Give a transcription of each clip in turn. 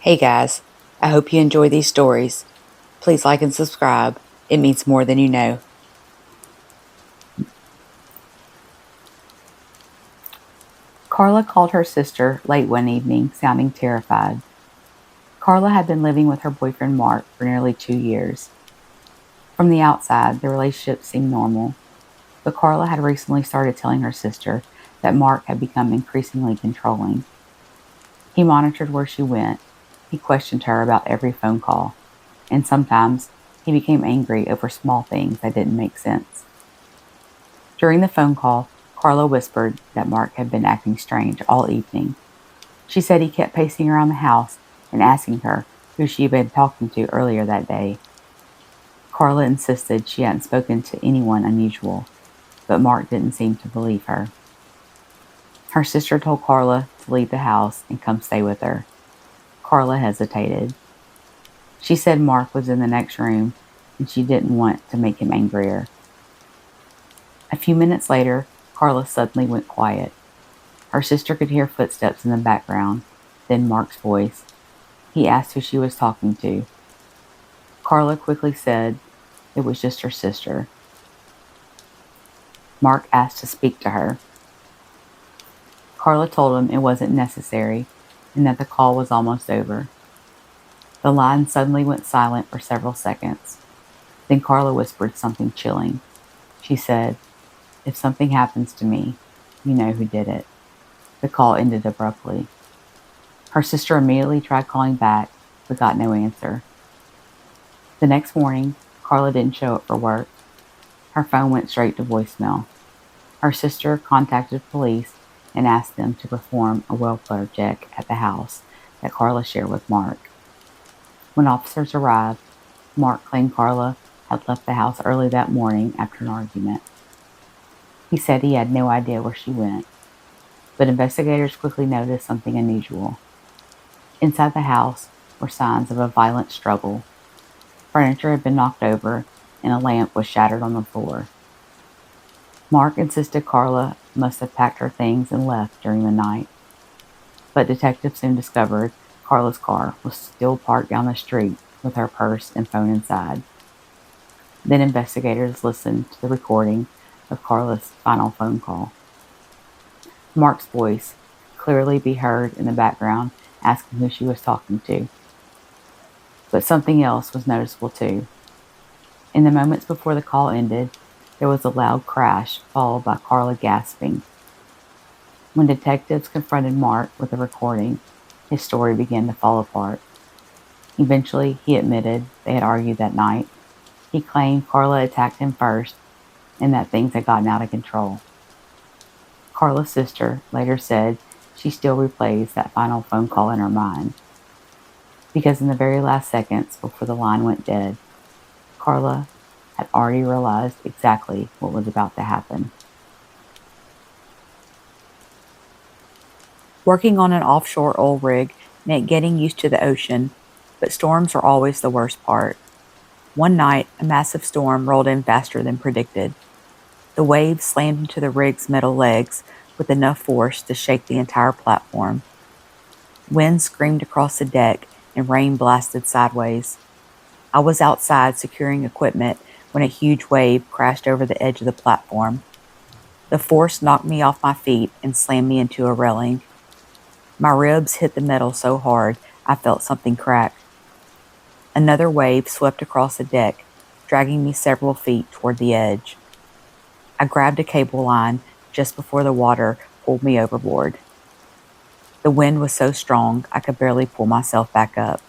Hey guys, I hope you enjoy these stories. Please like and subscribe. It means more than you know. Carla called her sister late one evening, sounding terrified. Carla had been living with her boyfriend Mark for nearly 2 years. From the outside, the relationship seemed normal, but Carla had recently started telling her sister that Mark had become increasingly controlling. He monitored where she went, he questioned her about every phone call, and sometimes he became angry over small things that didn't make sense. During the phone call, Carla whispered that Mark had been acting strange all evening. She said he kept pacing around the house and asking her who she had been talking to earlier that day. Carla insisted she hadn't spoken to anyone unusual, but Mark didn't seem to believe her. Her sister told Carla to leave the house and come stay with her. Carla hesitated. She said Mark was in the next room and she didn't want to make him angrier. A few minutes later, Carla suddenly went quiet. Her sister could hear footsteps in the background, then Mark's voice. He asked who she was talking to. Carla quickly said it was just her sister. Mark asked to speak to her. Carla told him it wasn't necessary and that the call was almost over. The line suddenly went silent for several seconds. Then Carla whispered something chilling. She said, "If something happens to me, you know who did it." The call ended abruptly. Her sister immediately tried calling back, but got no answer. The next morning, Carla didn't show up for work. Her phone went straight to voicemail. Her sister contacted police and asked them to perform a welfare check at the house that Carla shared with Mark. When officers arrived, Mark claimed Carla had left the house early that morning after an argument. He said he had no idea where she went, but investigators quickly noticed something unusual. Inside the house were signs of a violent struggle. Furniture had been knocked over, and a lamp was shattered on the floor. Mark insisted Carla must have packed her things and left during the night, but detectives soon discovered Carla's car was still parked down the street with her purse and phone inside. Then investigators listened to the recording of Carla's final phone call. Mark's voice could clearly be heard in the background asking who she was talking to. But something else was noticeable too. In the moments before the call ended, there was a loud crash followed by Carla gasping. When detectives confronted Mark with the recording, his story began to fall apart. Eventually, he admitted they had argued that night. He claimed Carla attacked him first and that things had gotten out of control. Carla's sister later said she still replays that final phone call in her mind, because in the very last seconds before the line went dead, Carla had already realized exactly what was about to happen. Working on an offshore oil rig meant getting used to the ocean, but storms are always the worst part. One night, a massive storm rolled in faster than predicted. The waves slammed into the rig's metal legs with enough force to shake the entire platform. Wind screamed across the deck and rain blasted sideways. I was outside securing equipment when a huge wave crashed over the edge of the platform. The force knocked me off my feet and slammed me into a railing. My ribs hit the metal so hard I felt something crack. Another wave swept across the deck, dragging me several feet toward the edge. I grabbed a cable line just before the water pulled me overboard. The wind was so strong I could barely pull myself back up.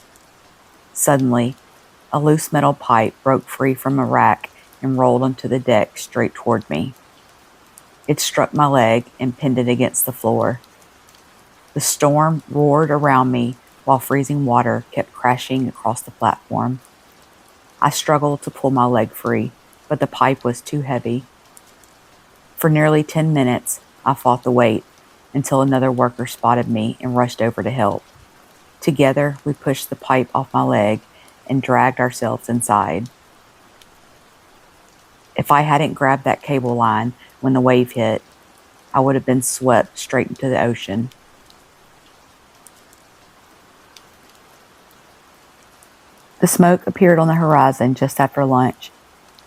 Suddenly, a loose metal pipe broke free from a rack and rolled onto the deck straight toward me. It struck my leg and pinned it against the floor. The storm roared around me while freezing water kept crashing across the platform. I struggled to pull my leg free, but the pipe was too heavy. For nearly 10 minutes, I fought the weight until another worker spotted me and rushed over to help. Together, we pushed the pipe off my leg and dragged ourselves inside. If I hadn't grabbed that cable line when the wave hit, I would have been swept straight into the ocean. The smoke appeared on the horizon just after lunch.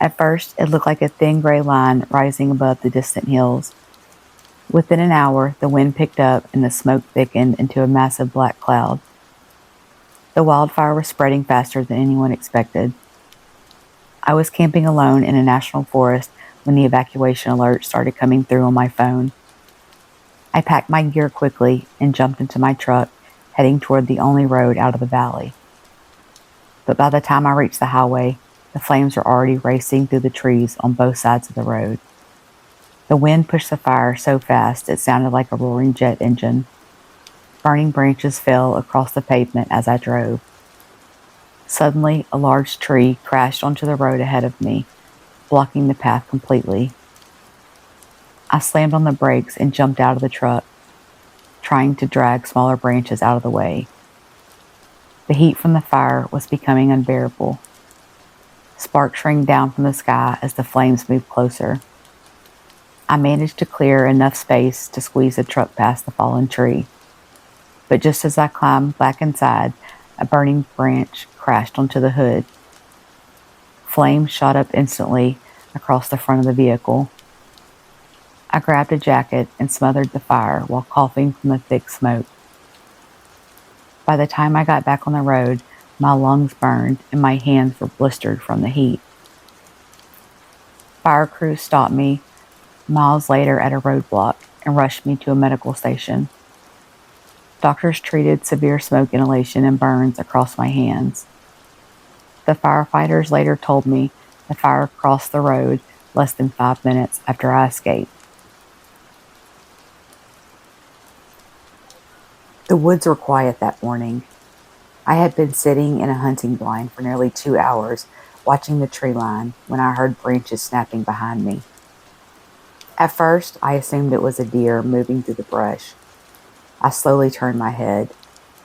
At first, it looked like a thin gray line rising above the distant hills. Within an hour, the wind picked up and the smoke thickened into a massive black cloud. The wildfire was spreading faster than anyone expected. I was camping alone in a national forest when the evacuation alert started coming through on my phone. I packed my gear quickly and jumped into my truck, heading toward the only road out of the valley. But by the time I reached the highway, the flames were already racing through the trees on both sides of the road. The wind pushed the fire so fast it sounded like a roaring jet engine. Burning branches fell across the pavement as I drove. Suddenly, a large tree crashed onto the road ahead of me, blocking the path completely. I slammed on the brakes and jumped out of the truck, trying to drag smaller branches out of the way. The heat from the fire was becoming unbearable. Sparks rained down from the sky as the flames moved closer. I managed to clear enough space to squeeze the truck past the fallen tree. But just as I climbed back inside, a burning branch crashed onto the hood. Flames shot up instantly across the front of the vehicle. I grabbed a jacket and smothered the fire while coughing from the thick smoke. By the time I got back on the road, my lungs burned and my hands were blistered from the heat. Fire crews stopped me miles later at a roadblock and rushed me to a medical station. Doctors treated severe smoke inhalation and burns across my hands. The firefighters later told me the fire crossed the road less than 5 minutes after I escaped. The woods were quiet that morning. I had been sitting in a hunting blind for nearly 2 hours, watching the tree line, when I heard branches snapping behind me. At first, I assumed it was a deer moving through the brush. I slowly turned my head,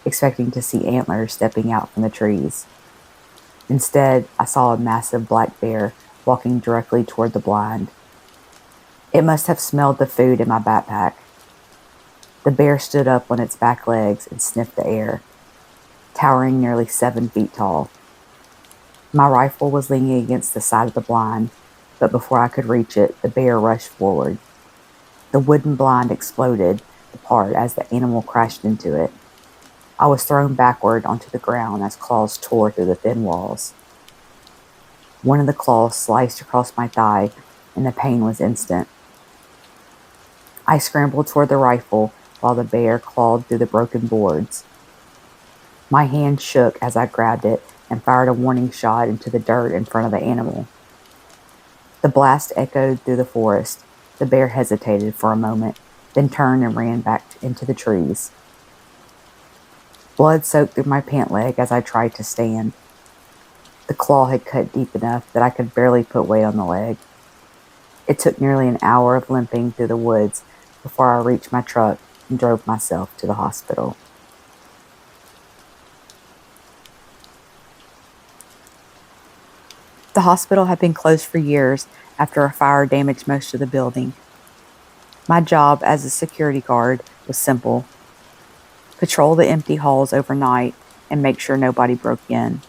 expecting to see antlers stepping out from the trees. Instead, I saw a massive black bear walking directly toward the blind. It must have smelled the food in my backpack. The bear stood up on its back legs and sniffed the air, towering nearly 7 feet tall. My rifle was leaning against the side of the blind, but before I could reach it, the bear rushed forward. The wooden blind exploded apart as the animal crashed into it. I was thrown backward onto the ground as claws tore through the thin walls. One of the claws sliced across my thigh, and the pain was instant. I scrambled toward the rifle while the bear clawed through the broken boards. My hand shook as I grabbed it and fired a warning shot into the dirt in front of the animal. The blast echoed through the forest. The bear hesitated for a moment, then turned and ran back into the trees. Blood soaked through my pant leg as I tried to stand. The claw had cut deep enough that I could barely put weight on the leg. It took nearly an hour of limping through the woods before I reached my truck and drove myself to the hospital. The hospital had been closed for years after a fire damaged most of the building. My job as a security guard was simple: patrol the empty halls overnight and make sure nobody broke in.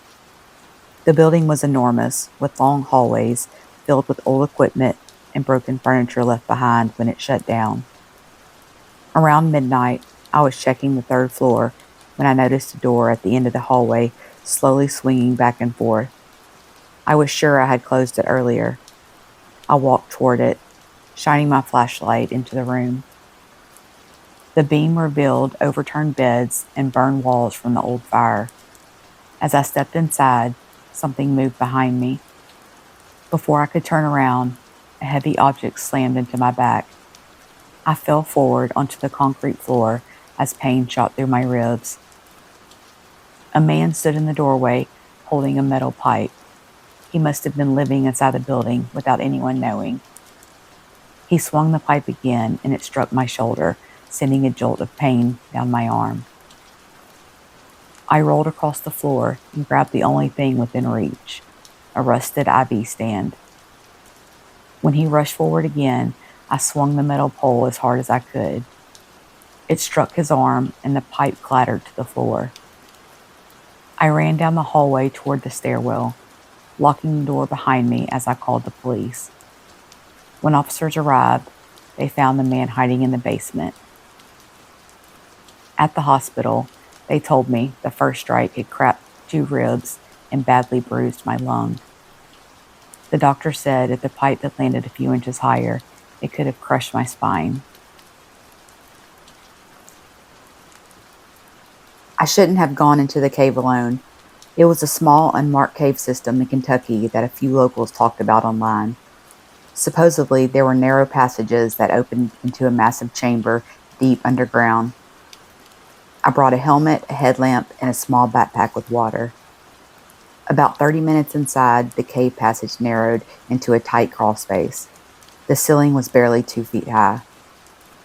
The building was enormous, with long hallways filled with old equipment and broken furniture left behind when it shut down. Around midnight, I was checking the 3rd floor when I noticed a door at the end of the hallway slowly swinging back and forth. I was sure I had closed it earlier. I walked toward it, shining my flashlight into the room. The beam revealed overturned beds and burned walls from the old fire. As I stepped inside, something moved behind me. Before I could turn around, a heavy object slammed into my back. I fell forward onto the concrete floor as pain shot through my ribs. A man stood in the doorway, holding a metal pipe. He must have been living inside the building without anyone knowing. He swung the pipe again, and it struck my shoulder, sending a jolt of pain down my arm. I rolled across the floor and grabbed the only thing within reach, a rusted IV stand. When he rushed forward again, I swung the metal pole as hard as I could. It struck his arm, and the pipe clattered to the floor. I ran down the hallway toward the stairwell, locking the door behind me as I called the police. When officers arrived, they found the man hiding in the basement. At the hospital, they told me the first strike had cracked 2 ribs and badly bruised my lung. The doctor said if the pipe had landed a few inches higher, it could have crushed my spine. I shouldn't have gone into the cave alone. It was a small, unmarked cave system in Kentucky that a few locals talked about online. Supposedly, there were narrow passages that opened into a massive chamber deep underground. I brought a helmet, a headlamp, and a small backpack with water. About 30 minutes inside, the cave passage narrowed into a tight crawl space. The ceiling was barely 2 feet high,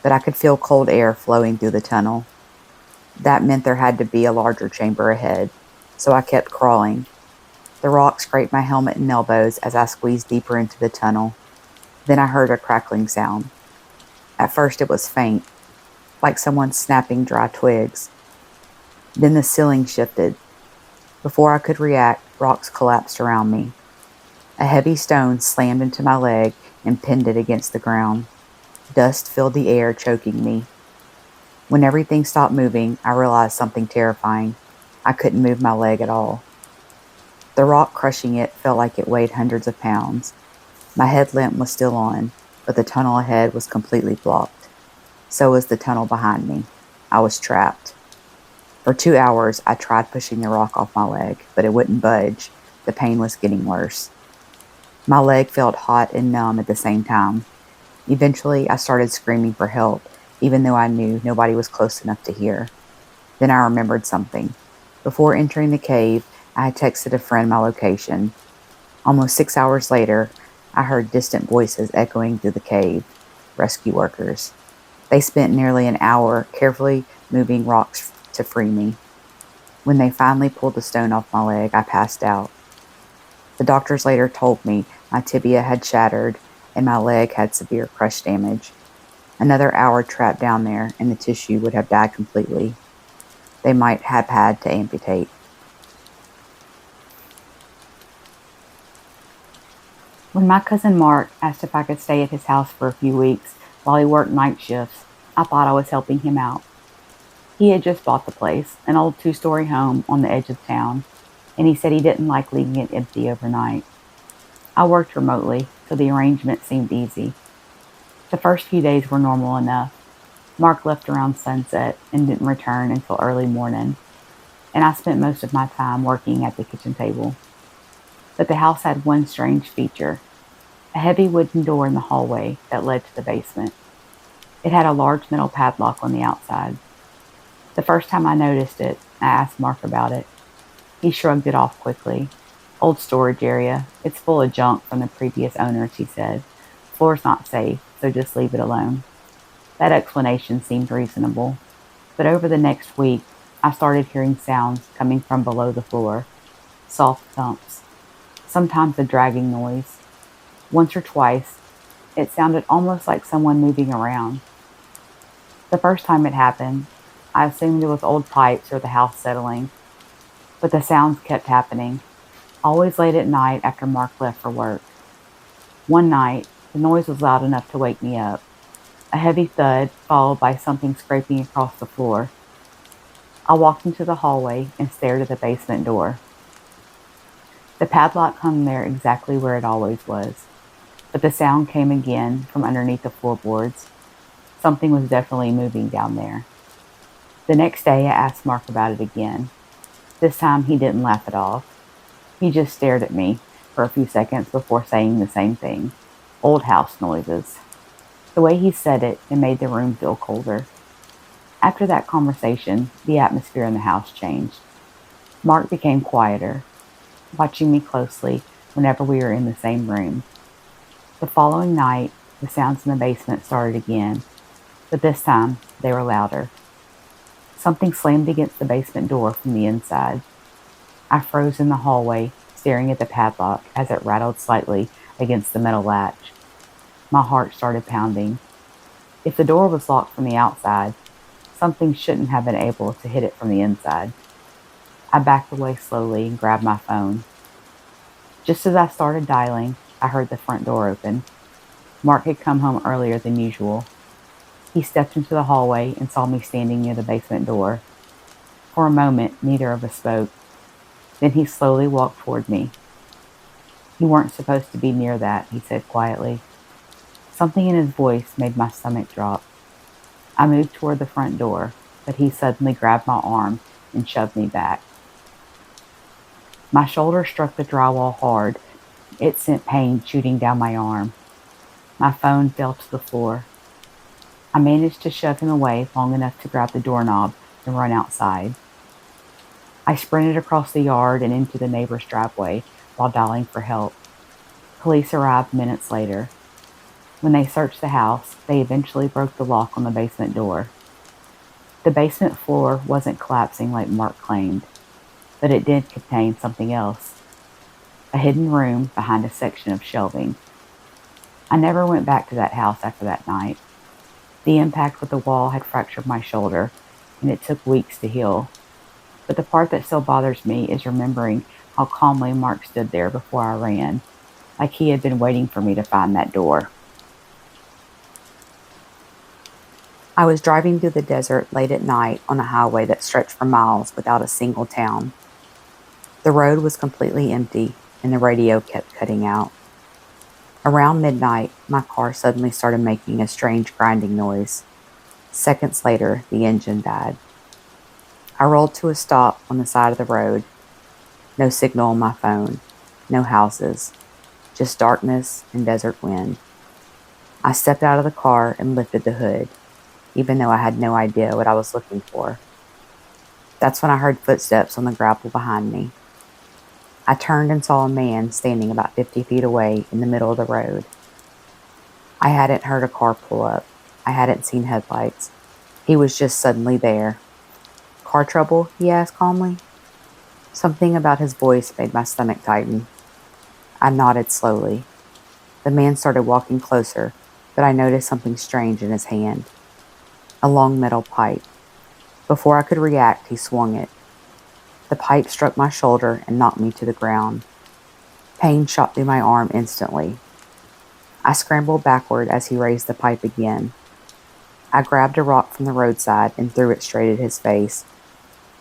but I could feel cold air flowing through the tunnel. That meant there had to be a larger chamber ahead, so I kept crawling. The rock scraped my helmet and elbows as I squeezed deeper into the tunnel. Then I heard a crackling sound. At first it was faint, like someone snapping dry twigs. Then the ceiling shifted. Before I could react, rocks collapsed around me. A heavy stone slammed into my leg and pinned it against the ground. Dust filled the air, choking me. When everything stopped moving, I realized something terrifying. I couldn't move my leg at all. The rock crushing it felt like it weighed hundreds of pounds. My headlamp was still on, but the tunnel ahead was completely blocked. So was the tunnel behind me. I was trapped. For 2 hours, I tried pushing the rock off my leg, but it wouldn't budge. The pain was getting worse. My leg felt hot and numb at the same time. Eventually, I started screaming for help, even though I knew nobody was close enough to hear. Then I remembered something. Before entering the cave, I had texted a friend my location. Almost 6 hours later, I heard distant voices echoing through the cave. Rescue workers. They spent nearly an hour carefully moving rocks to free me. When they finally pulled the stone off my leg, I passed out. The doctors later told me my tibia had shattered and my leg had severe crush damage. Another hour trapped down there and the tissue would have died completely. They might have had to amputate. When my cousin Mark asked if I could stay at his house for a few weeks while he worked night shifts, I thought I was helping him out. He had just bought the place, an old 2-story home on the edge of town, and he said he didn't like leaving it empty overnight. I worked remotely, so the arrangement seemed easy. The first few days were normal enough. Mark left around sunset and didn't return until early morning, and I spent most of my time working at the kitchen table. But the house had one strange feature, a heavy wooden door in the hallway that led to the basement. It had a large metal padlock on the outside. The first time I noticed it, I asked Mark about it. He shrugged it off quickly. Old storage area. It's full of junk from the previous owners, he said. Floor's not safe, so just leave it alone. That explanation seemed reasonable. But over the next week, I started hearing sounds coming from below the floor. Soft thumps. Sometimes a dragging noise. Once or twice, it sounded almost like someone moving around. The first time it happened, I assumed it was old pipes or the house settling, but the sounds kept happening, always late at night after Mark left for work. One night, the noise was loud enough to wake me up. A heavy thud followed by something scraping across the floor. I walked into the hallway and stared at the basement door. The padlock hung there exactly where it always was, but the sound came again from underneath the floorboards. Something was definitely moving down there. The next day, I asked Mark about it again. This time, he didn't laugh it off. He just stared at me for a few seconds before saying the same thing. Old house noises. The way he said it, it made the room feel colder. After that conversation, the atmosphere in the house changed. Mark became quieter, watching me closely whenever we were in the same room. The following night, the sounds in the basement started again, but this time they were louder. Something slammed against the basement door from the inside. I froze in the hallway, staring at the padlock as it rattled slightly against the metal latch. My heart started pounding. If the door was locked from the outside, something shouldn't have been able to hit it from the inside. I backed away slowly and grabbed my phone. Just as I started dialing, I heard the front door open. Mark had come home earlier than usual. He stepped into the hallway and saw me standing near the basement door. For a moment, neither of us spoke. Then he slowly walked toward me. "You weren't supposed to be near that," he said quietly. Something in his voice made my stomach drop. I moved toward the front door, but he suddenly grabbed my arm and shoved me back. My shoulder struck the drywall hard. It sent pain shooting down my arm. My phone fell to the floor. I managed to shove him away long enough to grab the doorknob and run outside. I sprinted across the yard and into the neighbor's driveway while dialing for help. Police arrived minutes later. When they searched the house, they eventually broke the lock on the basement door. The basement floor wasn't collapsing like Mark claimed, but it did contain something else. A hidden room behind a section of shelving. I never went back to that house after that night. The impact with the wall had fractured my shoulder, and it took weeks to heal. But the part that still bothers me is remembering how calmly Mark stood there before I ran, like he had been waiting for me to find that door. I was driving through the desert late at night on a highway that stretched for miles without a single town. The road was completely empty, and the radio kept cutting out. Around midnight, my car suddenly started making a strange grinding noise. Seconds later, the engine died. I rolled to a stop on the side of the road. No signal on my phone, no houses, just darkness and desert wind. I stepped out of the car and lifted the hood, even though I had no idea what I was looking for. That's when I heard footsteps on the gravel behind me. I turned and saw a man standing about 50 feet away in the middle of the road. I hadn't heard a car pull up. I hadn't seen headlights. He was just suddenly there. "Car trouble?" he asked calmly. Something about his voice made my stomach tighten. I nodded slowly. The man started walking closer, but I noticed something strange in his hand. A long metal pipe. Before I could react, he swung it. The pipe struck my shoulder and knocked me to the ground. Pain shot through my arm instantly. I scrambled backward as he raised the pipe again. I grabbed a rock from the roadside and threw it straight at his face.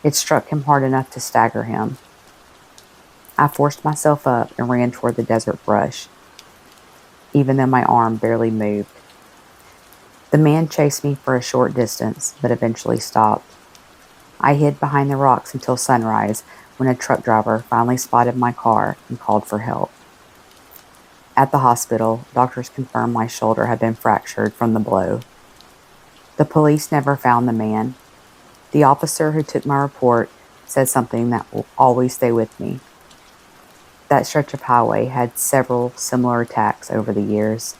It struck him hard enough to stagger him. I forced myself up and ran toward the desert brush, even though my arm barely moved. The man chased me for a short distance, but eventually stopped. I hid behind the rocks until sunrise, when a truck driver finally spotted my car and called for help. At the hospital, doctors confirmed my shoulder had been fractured from the blow. The police never found the man. The officer who took my report said something that will always stay with me. That stretch of highway had several similar attacks over the years.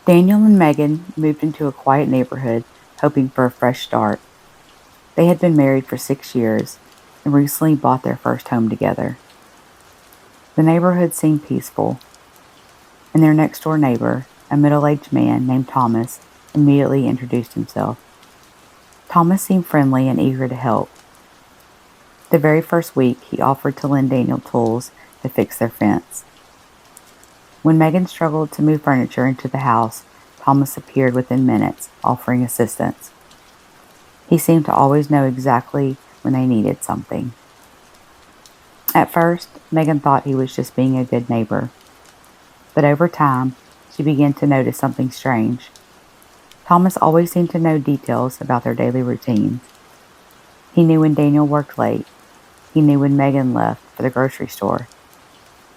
Daniel and Megan moved into a quiet neighborhood, hoping for a fresh start. They had been married for 6 years and recently bought their first home together. The neighborhood seemed peaceful, and their next-door neighbor, a middle-aged man named Thomas, immediately introduced himself. Thomas seemed friendly and eager to help. The very first week, he offered to lend Daniel tools to fix their fence. When Megan struggled to move furniture into the house, Thomas appeared within minutes, offering assistance. He seemed to always know exactly when they needed something. At first, Megan thought he was just being a good neighbor. But over time, she began to notice something strange. Thomas always seemed to know details about their daily routines. He knew when Daniel worked late. He knew when Megan left for the grocery store.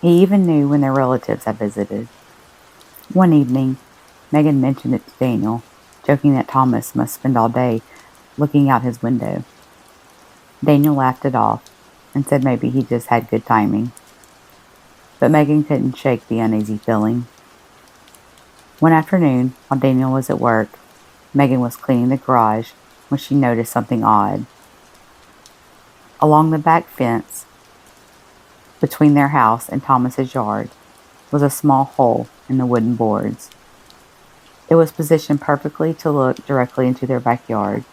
He even knew when their relatives had visited. One evening, Megan mentioned it to Daniel, joking that Thomas must spend all day looking out his window. Daniel laughed it off and said maybe he just had good timing. But Megan couldn't shake the uneasy feeling. One afternoon, while Daniel was at work, Megan was cleaning the garage when she noticed something odd. Along the back fence, between their house and Thomas's yard, was a small hole in the wooden boards. It was positioned perfectly to look directly into their backyard.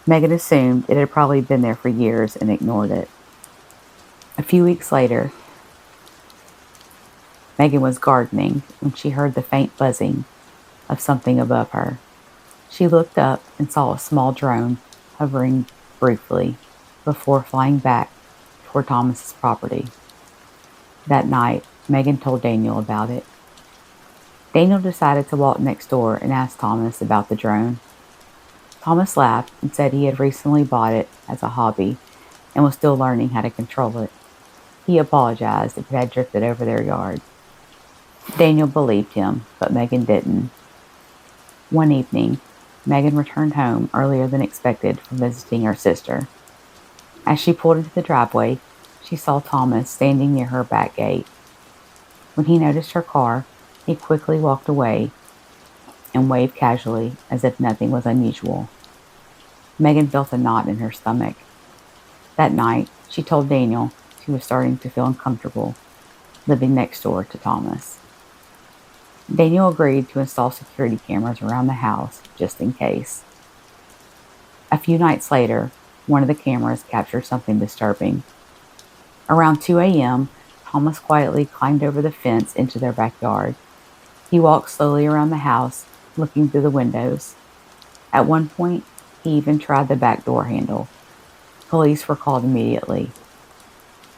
Megan assumed it had probably been there for years and ignored it. A few weeks later, Megan was gardening when she heard the faint buzzing of something above her. She looked up and saw a small drone hovering briefly before flying back toward Thomas's property. That night, Megan told Daniel about it. Daniel decided to walk next door and ask Thomas about the drone. Thomas laughed and said he had recently bought it as a hobby and was still learning how to control it. He apologized if it had drifted over their yard. Daniel believed him, but Megan didn't. One evening, Megan returned home earlier than expected from visiting her sister. As she pulled into the driveway, she saw Thomas standing near her back gate. When he noticed her car, he quickly walked away and waved casually as if nothing was unusual. Megan felt a knot in her stomach. That night, she told Daniel she was starting to feel uncomfortable living next door to Thomas. Daniel agreed to install security cameras around the house just in case. A few nights later, one of the cameras captured something disturbing. Around 2 a.m., Thomas quietly climbed over the fence into their backyard. He walked slowly around the house, looking through the windows. At one point, he even tried the back door handle. Police were called immediately.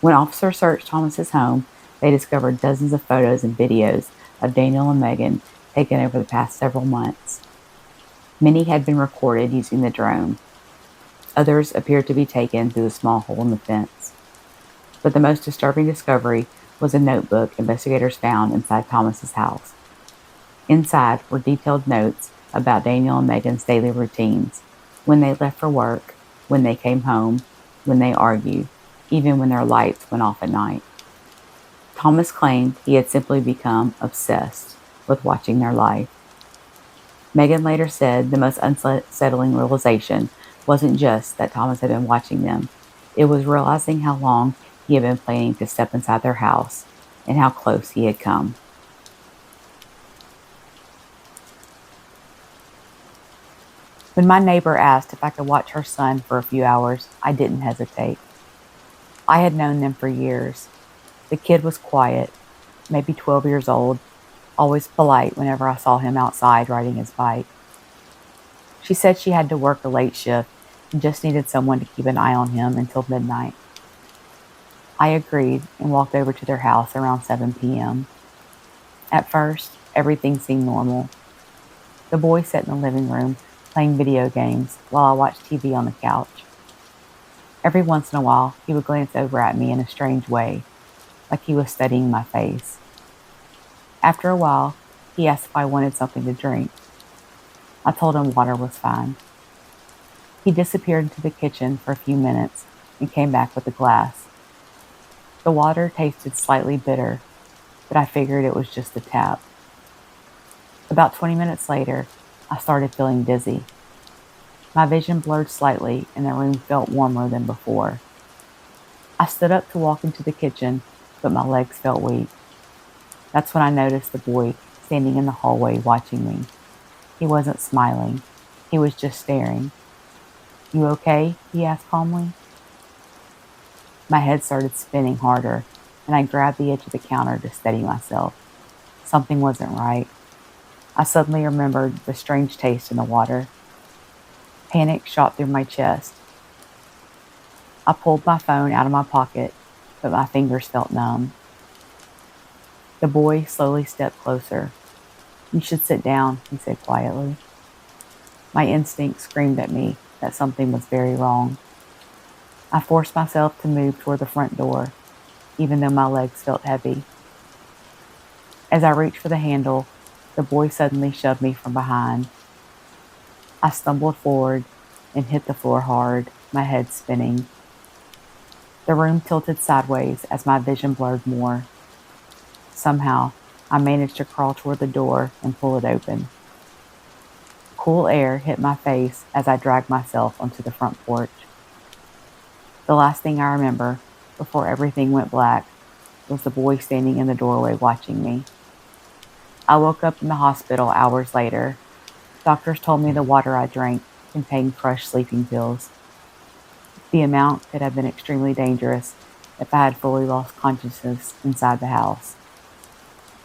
When officers searched Thomas's home, they discovered dozens of photos and videos of Daniel and Megan taken over the past several months. Many had been recorded using the drone. Others appeared to be taken through the small hole in the fence. But the most disturbing discovery was a notebook investigators found inside Thomas's house. Inside were detailed notes about Daniel and Megan's daily routines, when they left for work, when they came home, when they argued, even when their lights went off at night. Thomas claimed he had simply become obsessed with watching their life. Megan later said the most unsettling realization wasn't just that Thomas had been watching them. It was realizing how long he had been planning to step inside their house and how close he had come. When my neighbor asked if I could watch her son for a few hours, I didn't hesitate. I had known them for years. The kid was quiet, maybe 12 years old, always polite whenever I saw him outside riding his bike. She said she had to work a late shift and just needed someone to keep an eye on him until midnight. I agreed and walked over to their house around 7 p.m. At first, everything seemed normal. The boy sat in the living room playing video games while I watched TV on the couch. Every once in a while, he would glance over at me in a strange way, like he was studying my face. After a while, he asked if I wanted something to drink. I told him water was fine. He disappeared into the kitchen for a few minutes and came back with a glass. The water tasted slightly bitter, but I figured it was just the tap. About 20 minutes later, I started feeling dizzy. My vision blurred slightly and the room felt warmer than before. I stood up to walk into the kitchen, but my legs felt weak. That's when I noticed the boy standing in the hallway watching me. He wasn't smiling. He was just staring. "You okay?" he asked calmly. My head started spinning harder, and I grabbed the edge of the counter to steady myself. Something wasn't right. I suddenly remembered the strange taste in the water. Panic shot through my chest. I pulled my phone out of my pocket, but my fingers felt numb. The boy slowly stepped closer. "You should sit down," he said quietly. My instinct screamed at me that something was very wrong. I forced myself to move toward the front door, even though my legs felt heavy. As I reached for the handle, the boy suddenly shoved me from behind. I stumbled forward and hit the floor hard, my head spinning. The room tilted sideways as my vision blurred more. Somehow, I managed to crawl toward the door and pull it open. Cool air hit my face as I dragged myself onto the front porch. The last thing I remember, before everything went black, was the boy standing in the doorway watching me. I woke up in the hospital hours later. Doctors told me the water I drank contained crushed sleeping pills. The amount could have been extremely dangerous if I had fully lost consciousness inside the house.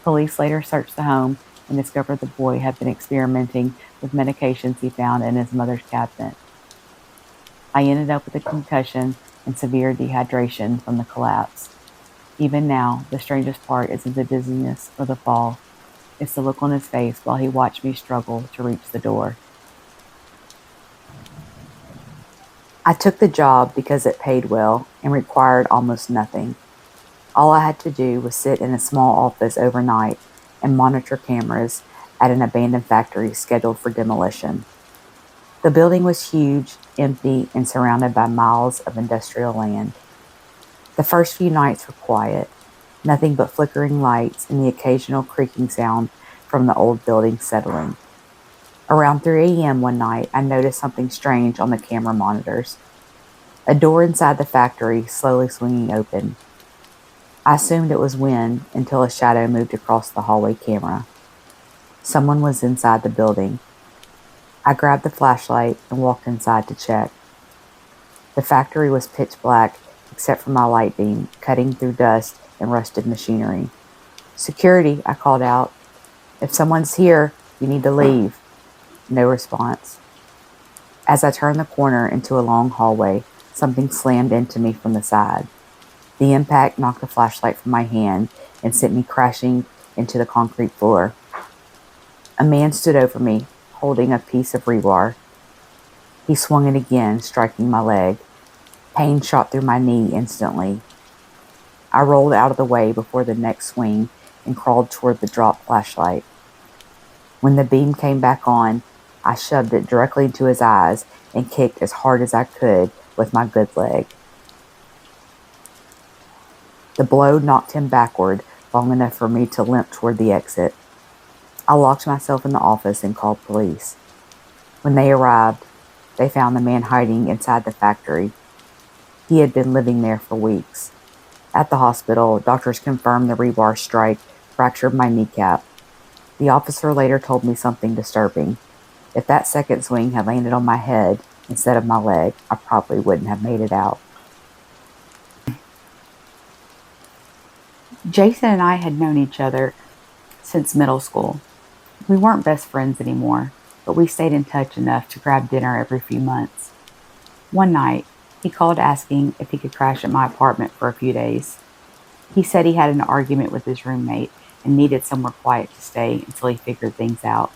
Police later searched the home and discovered the boy had been experimenting with medications he found in his mother's cabinet. I ended up with a concussion and severe dehydration from the collapse. Even now, the strangest part isn't the dizziness or the fall, it's the look on his face while he watched me struggle to reach the door. I took the job because it paid well and required almost nothing. All I had to do was sit in a small office overnight and monitor cameras at an abandoned factory scheduled for demolition. The building was huge, empty, and surrounded by miles of industrial land. The first few nights were quiet, nothing but flickering lights and the occasional creaking sound from the old building settling. Around 3 a.m. one night, I noticed something strange on the camera monitors. A door inside the factory slowly swinging open. I assumed it was wind until a shadow moved across the hallway camera. Someone was inside the building. I grabbed the flashlight and walked inside to check. The factory was pitch black except for my light beam, cutting through dust and rusted machinery. "Security," I called out. "If someone's here, you need to leave." No response. As I turned the corner into a long hallway, something slammed into me from the side. The impact knocked the flashlight from my hand and sent me crashing into the concrete floor. A man stood over me, holding a piece of rebar. He swung it again, striking my leg. Pain shot through my knee instantly. I rolled out of the way before the next swing and crawled toward the dropped flashlight. When the beam came back on, I shoved it directly into his eyes and kicked as hard as I could with my good leg. The blow knocked him backward long enough for me to limp toward the exit. I locked myself in the office and called police. When they arrived, they found the man hiding inside the factory. He had been living there for weeks. At the hospital, doctors confirmed the rebar strike fractured my kneecap. The officer later told me something disturbing. If that second swing had landed on my head instead of my leg, I probably wouldn't have made it out. Jason and I had known each other since middle school. We weren't best friends anymore, but we stayed in touch enough to grab dinner every few months. One night, he called asking if he could crash at my apartment for a few days. He said he had an argument with his roommate and needed somewhere quiet to stay until he figured things out.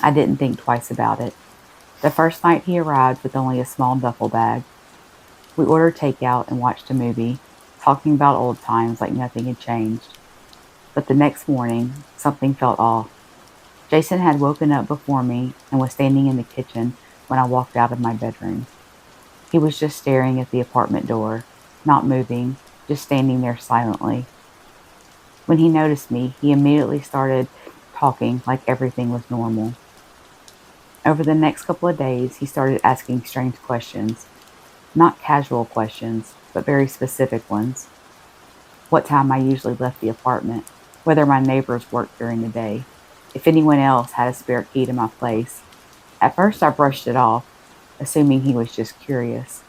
I didn't think twice about it. The first night he arrived with only a small duffel bag. We ordered takeout and watched a movie, talking about old times like nothing had changed. But the next morning, something felt off. Jason had woken up before me and was standing in the kitchen when I walked out of my bedroom. He was just staring at the apartment door, not moving, just standing there silently. When he noticed me, he immediately started talking like everything was normal. Over the next couple of days, he started asking strange questions. Not casual questions, but very specific ones. What time I usually left the apartment, whether my neighbors worked during the day, if anyone else had a spare key to my place. At first I brushed it off, assuming he was just curious.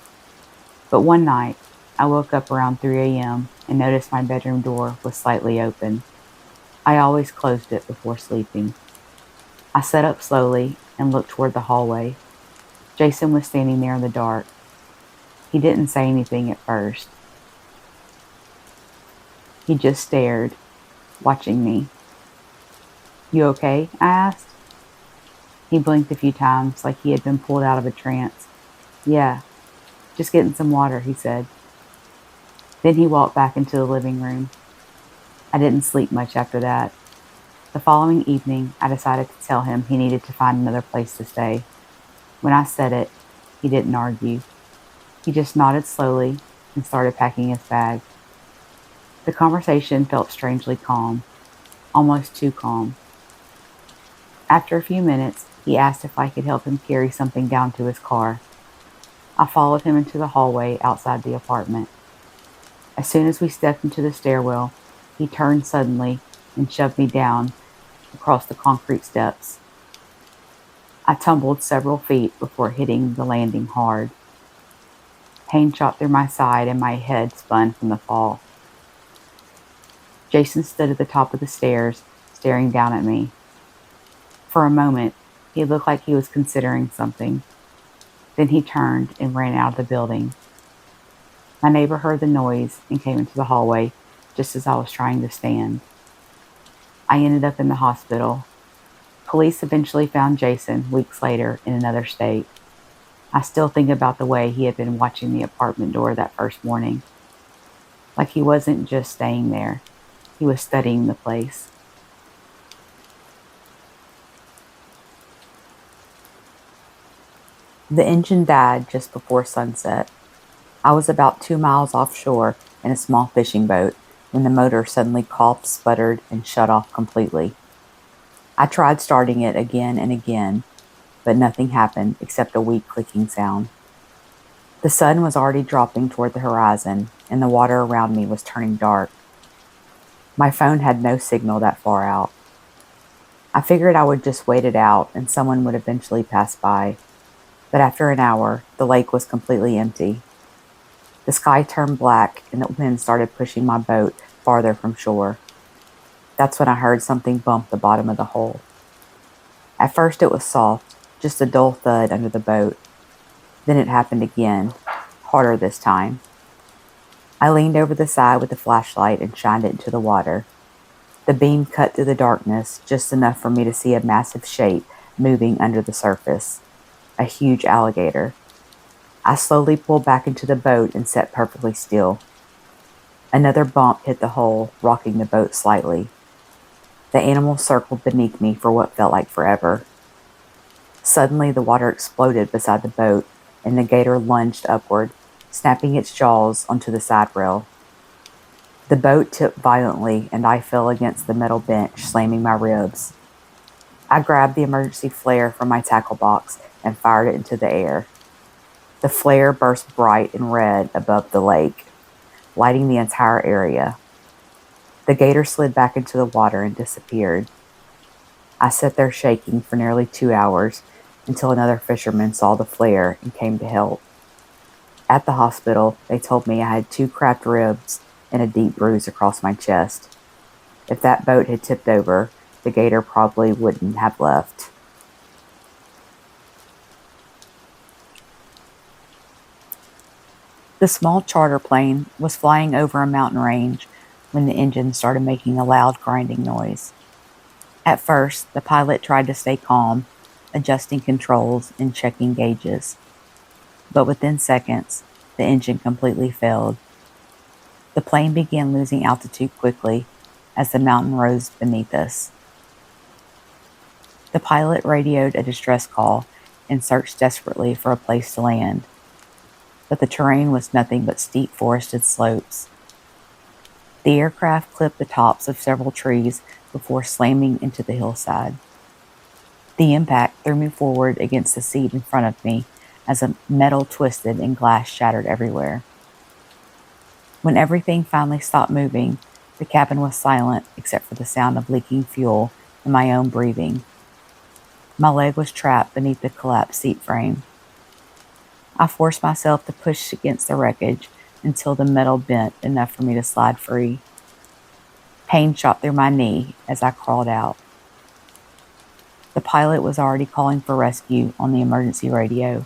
But one night, I woke up around 3 a.m. and noticed my bedroom door was slightly open. I always closed it before sleeping. I sat up slowly and looked toward the hallway. Jason was standing there in the dark. He didn't say anything at first. He just stared, watching me. "You okay?" I asked. He blinked a few times like he had been pulled out of a trance. "Yeah, just getting some water," he said. Then he walked back into the living room. I didn't sleep much after that. The following evening, I decided to tell him he needed to find another place to stay. When I said it, he didn't argue. He just nodded slowly and started packing his bag. The conversation felt strangely calm, almost too calm. After a few minutes, he asked if I could help him carry something down to his car. I followed him into the hallway outside the apartment. As soon as we stepped into the stairwell, he turned suddenly and shoved me down across the concrete steps. I tumbled several feet before hitting the landing hard. Pain shot through my side and my head spun from the fall. Jason stood at the top of the stairs, staring down at me. For a moment, he looked like he was considering something. Then he turned and ran out of the building. My neighbor heard the noise and came into the hallway just as I was trying to stand. I ended up in the hospital. Police eventually found Jason weeks later in another state. I still think about the way he had been watching the apartment door that first morning. Like he wasn't just staying there, he was studying the place. The engine died just before sunset. I was about 2 miles offshore in a small fishing boat when the motor suddenly coughed, sputtered, and shut off completely. I tried starting it again and again, but nothing happened except a weak clicking sound. The sun was already dropping toward the horizon, and the water around me was turning dark. My phone had no signal that far out. I figured I would just wait it out and someone would eventually pass by, but after an hour, the lake was completely empty. The sky turned black and the wind started pushing my boat farther from shore. That's when I heard something bump the bottom of the hole. At first it was soft, just a dull thud under the boat. Then it happened again, harder this time. I leaned over the side with the flashlight and shined it into the water. The beam cut through the darkness just enough for me to see a massive shape moving under the surface. A huge alligator. I slowly pulled back into the boat and sat perfectly still. Another bump hit the hole, rocking the boat slightly. The animal circled beneath me for what felt like forever. Suddenly, the water exploded beside the boat, and the gator lunged upward, snapping its jaws onto the side rail. The boat tipped violently, and I fell against the metal bench, slamming my ribs. I grabbed the emergency flare from my tackle box and fired it into the air. The flare burst bright and red above the lake, lighting the entire area. The gator slid back into the water and disappeared. I sat there shaking for nearly 2 hours until another fisherman saw the flare and came to help. At the hospital, they told me I had 2 cracked ribs and a deep bruise across my chest. If that boat had tipped over, the gator probably wouldn't have left. The small charter plane was flying over a mountain range when the engine started making a loud grinding noise. At first, the pilot tried to stay calm, adjusting controls and checking gauges. But within seconds, the engine completely failed. The plane began losing altitude quickly as the mountain rose beneath us. The pilot radioed a distress call and searched desperately for a place to land. But the terrain was nothing but steep forested slopes. The aircraft clipped the tops of several trees before slamming into the hillside. The impact threw me forward against the seat in front of me as a metal twisted and glass shattered everywhere. When everything finally stopped moving, the cabin was silent except for the sound of leaking fuel and my own breathing. My leg was trapped beneath the collapsed seat frame. I forced myself to push against the wreckage until the metal bent enough for me to slide free. Pain shot through my knee as I crawled out. The pilot was already calling for rescue on the emergency radio.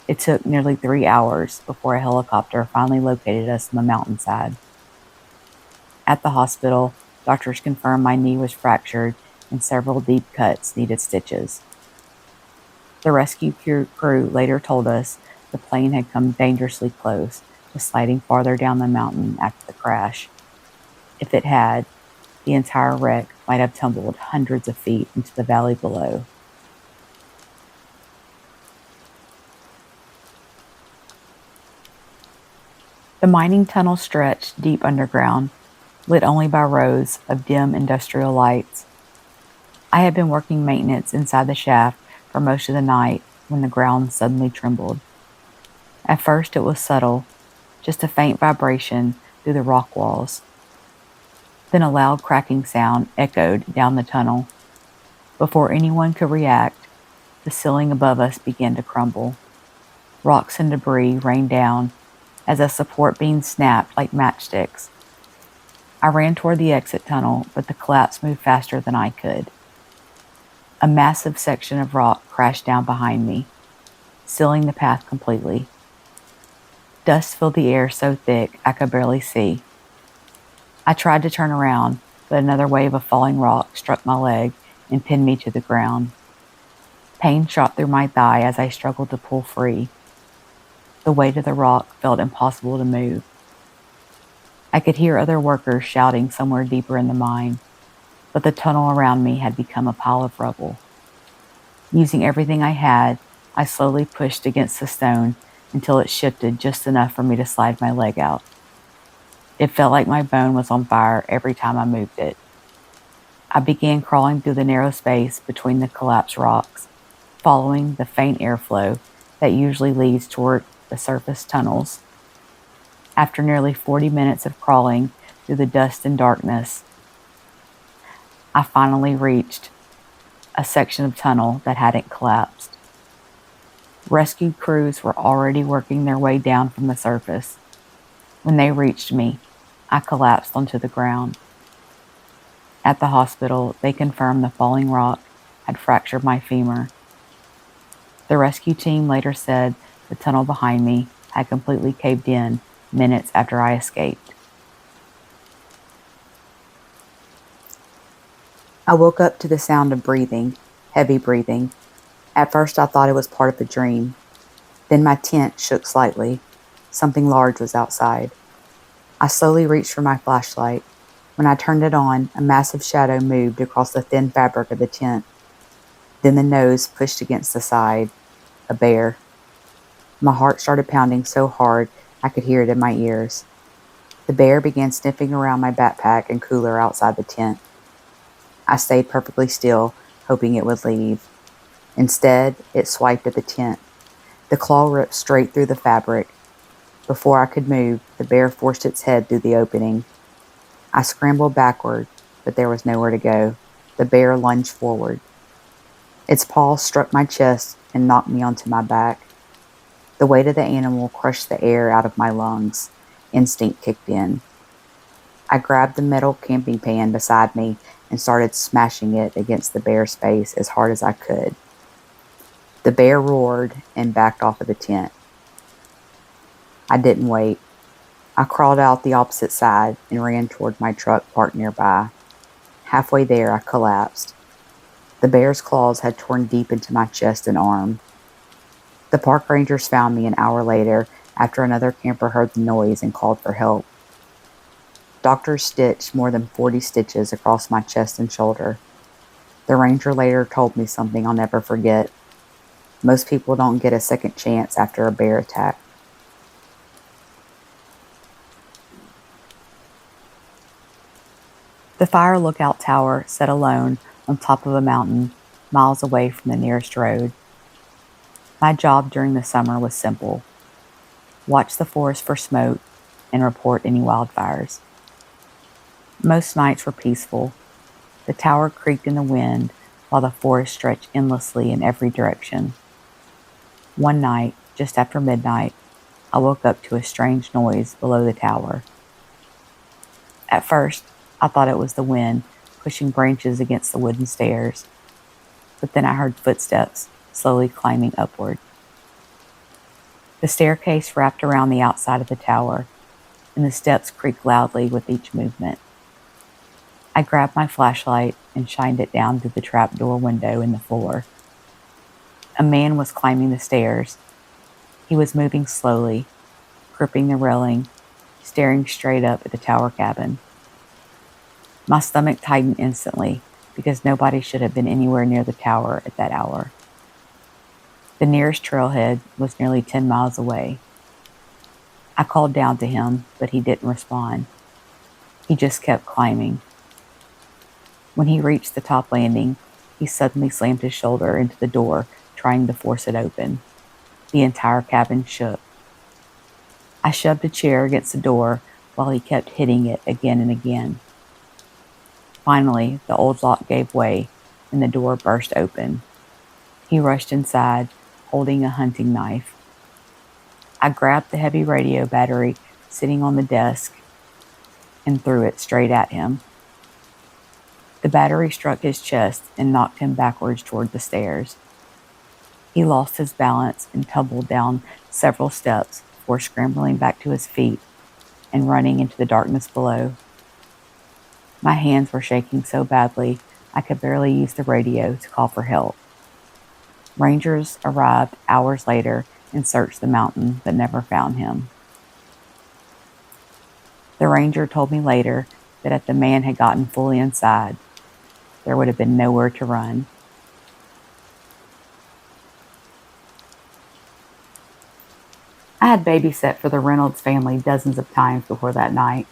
It took nearly 3 hours before a helicopter finally located us on the mountainside. At the hospital, doctors confirmed my knee was fractured and several deep cuts needed stitches. The rescue crew later told us the plane had come dangerously close to sliding farther down the mountain after the crash. If it had, the entire wreck might have tumbled hundreds of feet into the valley below. The mining tunnel stretched deep underground, lit only by rows of dim industrial lights. I had been working maintenance inside the shaft for most of the night when the ground suddenly trembled. At first it was subtle, just a faint vibration through the rock walls. Then a loud cracking sound echoed down the tunnel. Before anyone could react, The ceiling above us began to crumble. Rocks and debris rained down as a support beam snapped like matchsticks. I ran toward the exit tunnel, but the collapse moved faster than I could. A massive section of rock crashed down behind me, sealing the path completely. Dust filled the air so thick I could barely see. I tried to turn around, but another wave of falling rock struck my leg and pinned me to the ground. Pain shot through my thigh as I struggled to pull free. The weight of the rock felt impossible to move. I could hear other workers shouting somewhere deeper in the mine, but the tunnel around me had become a pile of rubble. Using everything I had, I slowly pushed against the stone until it shifted just enough for me to slide my leg out. It felt like my bone was on fire every time I moved it. I began crawling through the narrow space between the collapsed rocks, following the faint airflow that usually leads toward the surface tunnels. After nearly 40 minutes of crawling through the dust and darkness, I finally reached a section of tunnel that hadn't collapsed. Rescue crews were already working their way down from the surface. When they reached me, I collapsed onto the ground. At the hospital, they confirmed the falling rock had fractured my femur. The rescue team later said the tunnel behind me had completely caved in minutes after I escaped. I woke up to the sound of breathing, heavy breathing. At first I thought it was part of a dream. Then my tent shook slightly. Something large was outside. I slowly reached for my flashlight. When I turned it on, a massive shadow moved across the thin fabric of the tent. Then the nose pushed against the side. A bear. My heart started pounding so hard I could hear it in my ears. The bear began sniffing around my backpack and cooler outside the tent. I stayed perfectly still, hoping it would leave. Instead, it swiped at the tent. The claw ripped straight through the fabric. Before I could move, the bear forced its head through the opening. I scrambled backward, but there was nowhere to go. The bear lunged forward. Its paw struck my chest and knocked me onto my back. The weight of the animal crushed the air out of my lungs. Instinct kicked in. I grabbed the metal camping pan beside me and started smashing it against the bear's face as hard as I could. The bear roared and backed off of the tent. I didn't wait. I crawled out the opposite side and ran toward my truck parked nearby. Halfway there, I collapsed. The bear's claws had torn deep into my chest and arm. The park rangers found me an hour later after another camper heard the noise and called for help. Doctors stitched more than 40 stitches across my chest and shoulder. The ranger later told me something I'll never forget. Most people don't get a second chance after a bear attack. The fire lookout tower sat alone on top of a mountain, miles away from the nearest road. My job during the summer was simple: watch the forest for smoke and report any wildfires. Most nights were peaceful. The tower creaked in the wind while the forest stretched endlessly in every direction. One night, just after midnight, I woke up to a strange noise below the tower. At first, I thought it was the wind pushing branches against the wooden stairs, but then I heard footsteps slowly climbing upward. The staircase wrapped around the outside of the tower, and the steps creaked loudly with each movement. I grabbed my flashlight and shined it down through the trapdoor window in the floor. A man was climbing the stairs. He was moving slowly, gripping the railing, staring straight up at the tower cabin. My stomach tightened instantly because nobody should have been anywhere near the tower at that hour. The nearest trailhead was nearly 10 miles away. I called down to him, but he didn't respond. He just kept climbing. When he reached the top landing, he suddenly slammed his shoulder into the door, trying to force it open. The entire cabin shook. I shoved a chair against the door while he kept hitting it again and again. Finally, the old lock gave way and the door burst open. He rushed inside, holding a hunting knife. I grabbed the heavy radio battery sitting on the desk and threw it straight at him. The battery struck his chest and knocked him backwards toward the stairs. He lost his balance and tumbled down several steps before scrambling back to his feet and running into the darkness below. My hands were shaking so badly I could barely use the radio to call for help. Rangers arrived hours later and searched the mountain but never found him. The ranger told me later that if the man had gotten fully inside, there would have been nowhere to run. I had babysat for the Reynolds family dozens of times before that night.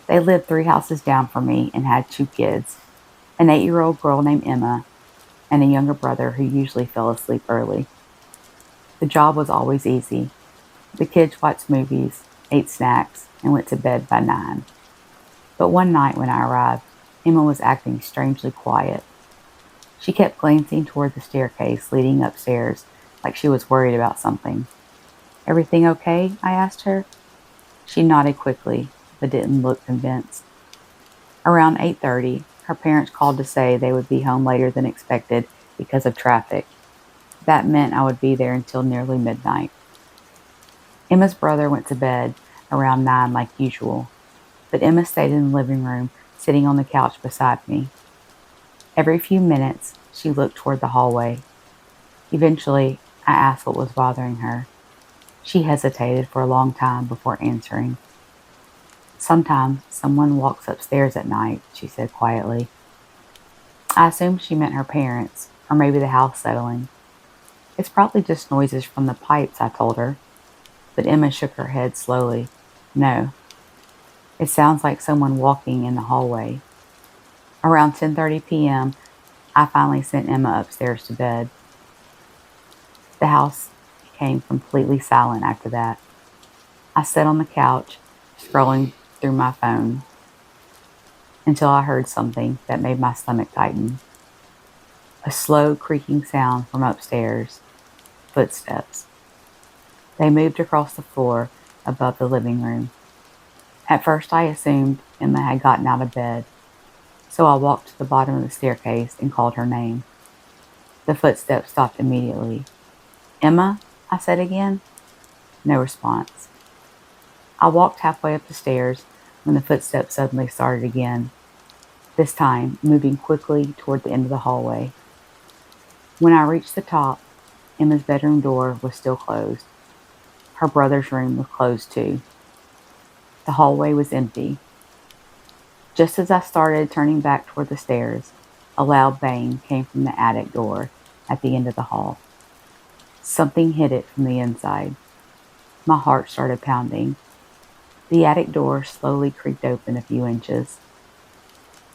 They lived 3 houses down from me and had 2 kids, an 8-year-old girl named Emma and a younger brother who usually fell asleep early. The job was always easy. The kids watched movies, ate snacks, and went to bed by 9. But one night when I arrived, Emma was acting strangely quiet. She kept glancing toward the staircase leading upstairs like she was worried about something. "Everything okay?" I asked her. She nodded quickly, but didn't look convinced. Around 8:30, her parents called to say they would be home later than expected because of traffic. That meant I would be there until nearly midnight. Emma's brother went to bed around 9 like usual, but Emma stayed in the living room, sitting on the couch beside me. Every few minutes, she looked toward the hallway. Eventually, I asked what was bothering her. She hesitated for a long time before answering. "Sometimes someone walks upstairs at night," she said quietly. I assumed she meant her parents, or maybe the house settling. "It's probably just noises from the pipes," I told her. But Emma shook her head slowly. "No. It sounds like someone walking in the hallway." Around 10:30 p.m., I finally sent Emma upstairs to bed. The house became completely silent after that. I sat on the couch, scrolling through my phone, until I heard something that made my stomach tighten. A slow creaking sound from upstairs. Footsteps. They moved across the floor above the living room. At first I assumed Emma had gotten out of bed, so I walked to the bottom of the staircase and called her name. The footsteps stopped immediately. "Emma?" I said again. No response. I walked halfway up the stairs when the footsteps suddenly started again, this time moving quickly toward the end of the hallway. When I reached the top, Emma's bedroom door was still closed. Her brother's room was closed too. The hallway was empty. Just as I started turning back toward the stairs, a loud bang came from the attic door at the end of the hall. Something hit it from the inside. My heart started pounding. The attic door slowly creaked open a few inches.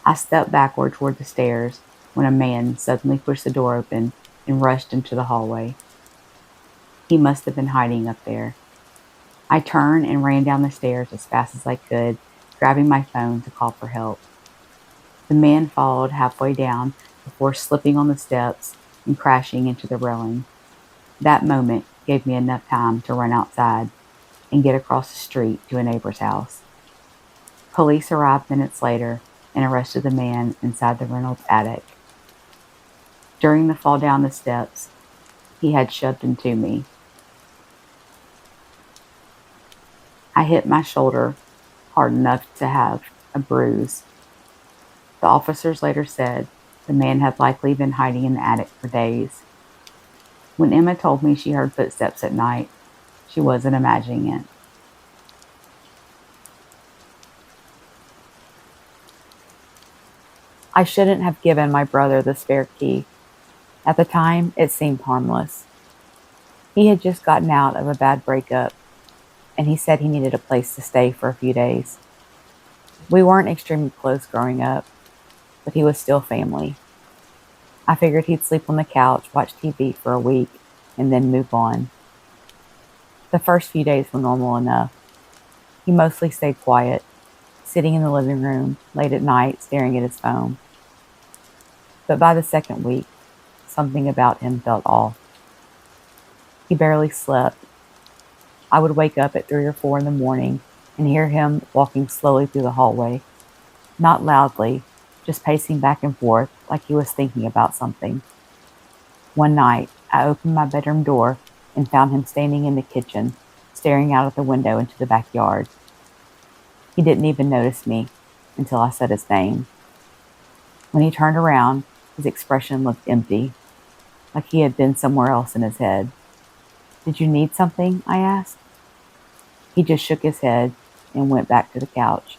I stepped backward toward the stairs when a man suddenly pushed the door open and rushed into the hallway. He must have been hiding up there. I turned and ran down the stairs as fast as I could, grabbing my phone to call for help. The man followed halfway down before slipping on the steps and crashing into the railing. That moment gave me enough time to run outside and get across the street to a neighbor's house. Police arrived minutes later and arrested the man inside the Reynolds attic. During the fall down the steps, he had shoved into me. I hit my shoulder hard enough to have a bruise. The officers later said the man had likely been hiding in the attic for days. When Emma told me she heard footsteps at night, she wasn't imagining it. I shouldn't have given my brother the spare key. At the time, it seemed harmless. He had just gotten out of a bad breakup, and he said he needed a place to stay for a few days. We weren't extremely close growing up, but he was still family. I figured he'd sleep on the couch, watch TV for a week, and then move on. The first few days were normal enough. He mostly stayed quiet, sitting in the living room late at night staring at his phone. But by the second week, something about him felt off. He barely slept. I would wake up at 3 or 4 in the morning and hear him walking slowly through the hallway, not loudly, just pacing back and forth like he was thinking about something. One night, I opened my bedroom door and found him standing in the kitchen, staring out of the window into the backyard. He didn't even notice me until I said his name. When he turned around, his expression looked empty, like he had been somewhere else in his head. "Did you need something?" I asked. He just shook his head and went back to the couch.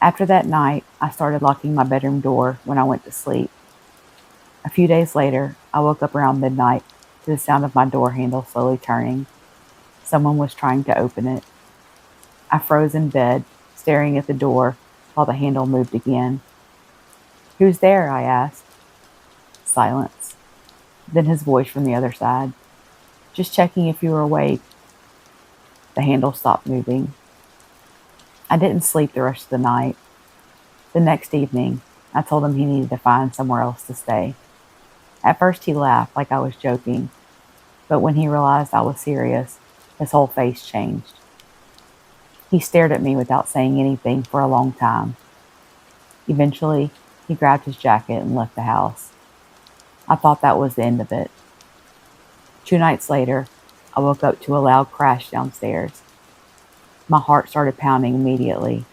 After that night, I started locking my bedroom door when I went to sleep. A few days later, I woke up around midnight to the sound of my door handle slowly turning. Someone was trying to open it. I froze in bed, staring at the door while the handle moved again. "Who's there?" I asked. Silence. Then his voice from the other side. "Just checking if you were awake." The handle stopped moving. I didn't sleep the rest of the night. The next evening, I told him he needed to find somewhere else to stay. At first he laughed like I was joking, but when he realized I was serious, his whole face changed. He stared at me without saying anything for a long time. Eventually, he grabbed his jacket and left the house. I thought that was the end of it. 2 nights later, I woke up to a loud crash downstairs. My heart started pounding immediately.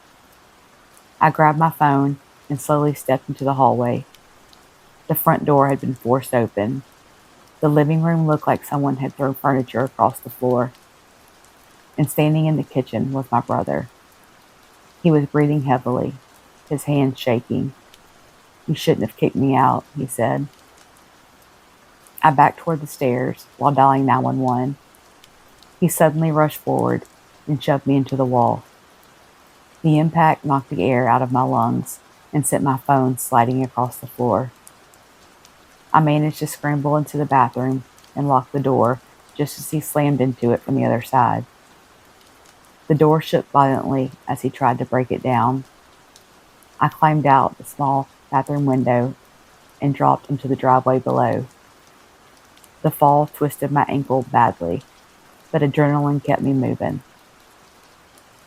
I grabbed my phone and slowly stepped into the hallway. The front door had been forced open. The living room looked like someone had thrown furniture across the floor. And standing in the kitchen was my brother. He was breathing heavily, his hands shaking. "You shouldn't have kicked me out," he said. I backed toward the stairs while dialing 911. He suddenly rushed forward and shoved me into the wall. The impact knocked the air out of my lungs and sent my phone sliding across the floor. I managed to scramble into the bathroom and lock the door just as he slammed into it from the other side. The door shook violently as he tried to break it down. I climbed out the small bathroom window and dropped into the driveway below. The fall twisted my ankle badly, but adrenaline kept me moving.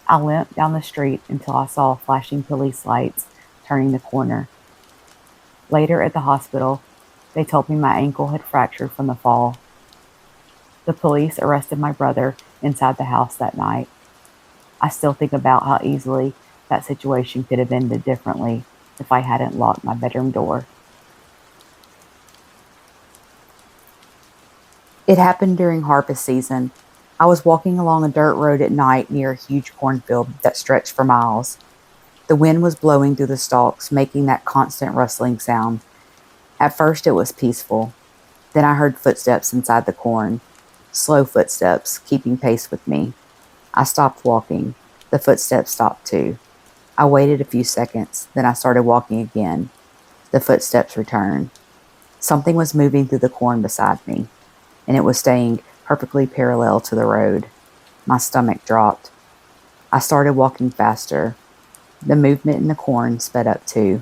I limped down the street until I saw flashing police lights turning the corner. Later at the hospital, they told me my ankle had fractured from the fall. The police arrested my brother inside the house that night. I still think about how easily that situation could have ended differently if I hadn't locked my bedroom door. It happened during harvest season. I was walking along a dirt road at night near a huge cornfield that stretched for miles. The wind was blowing through the stalks, making that constant rustling sound. At first it was peaceful. Then I heard footsteps inside the corn. Slow footsteps, keeping pace with me. I stopped walking. The footsteps stopped too. I waited a few seconds, then I started walking again. The footsteps returned. Something was moving through the corn beside me, and it was staying perfectly parallel to the road. My stomach dropped. I started walking faster. The movement in the corn sped up too.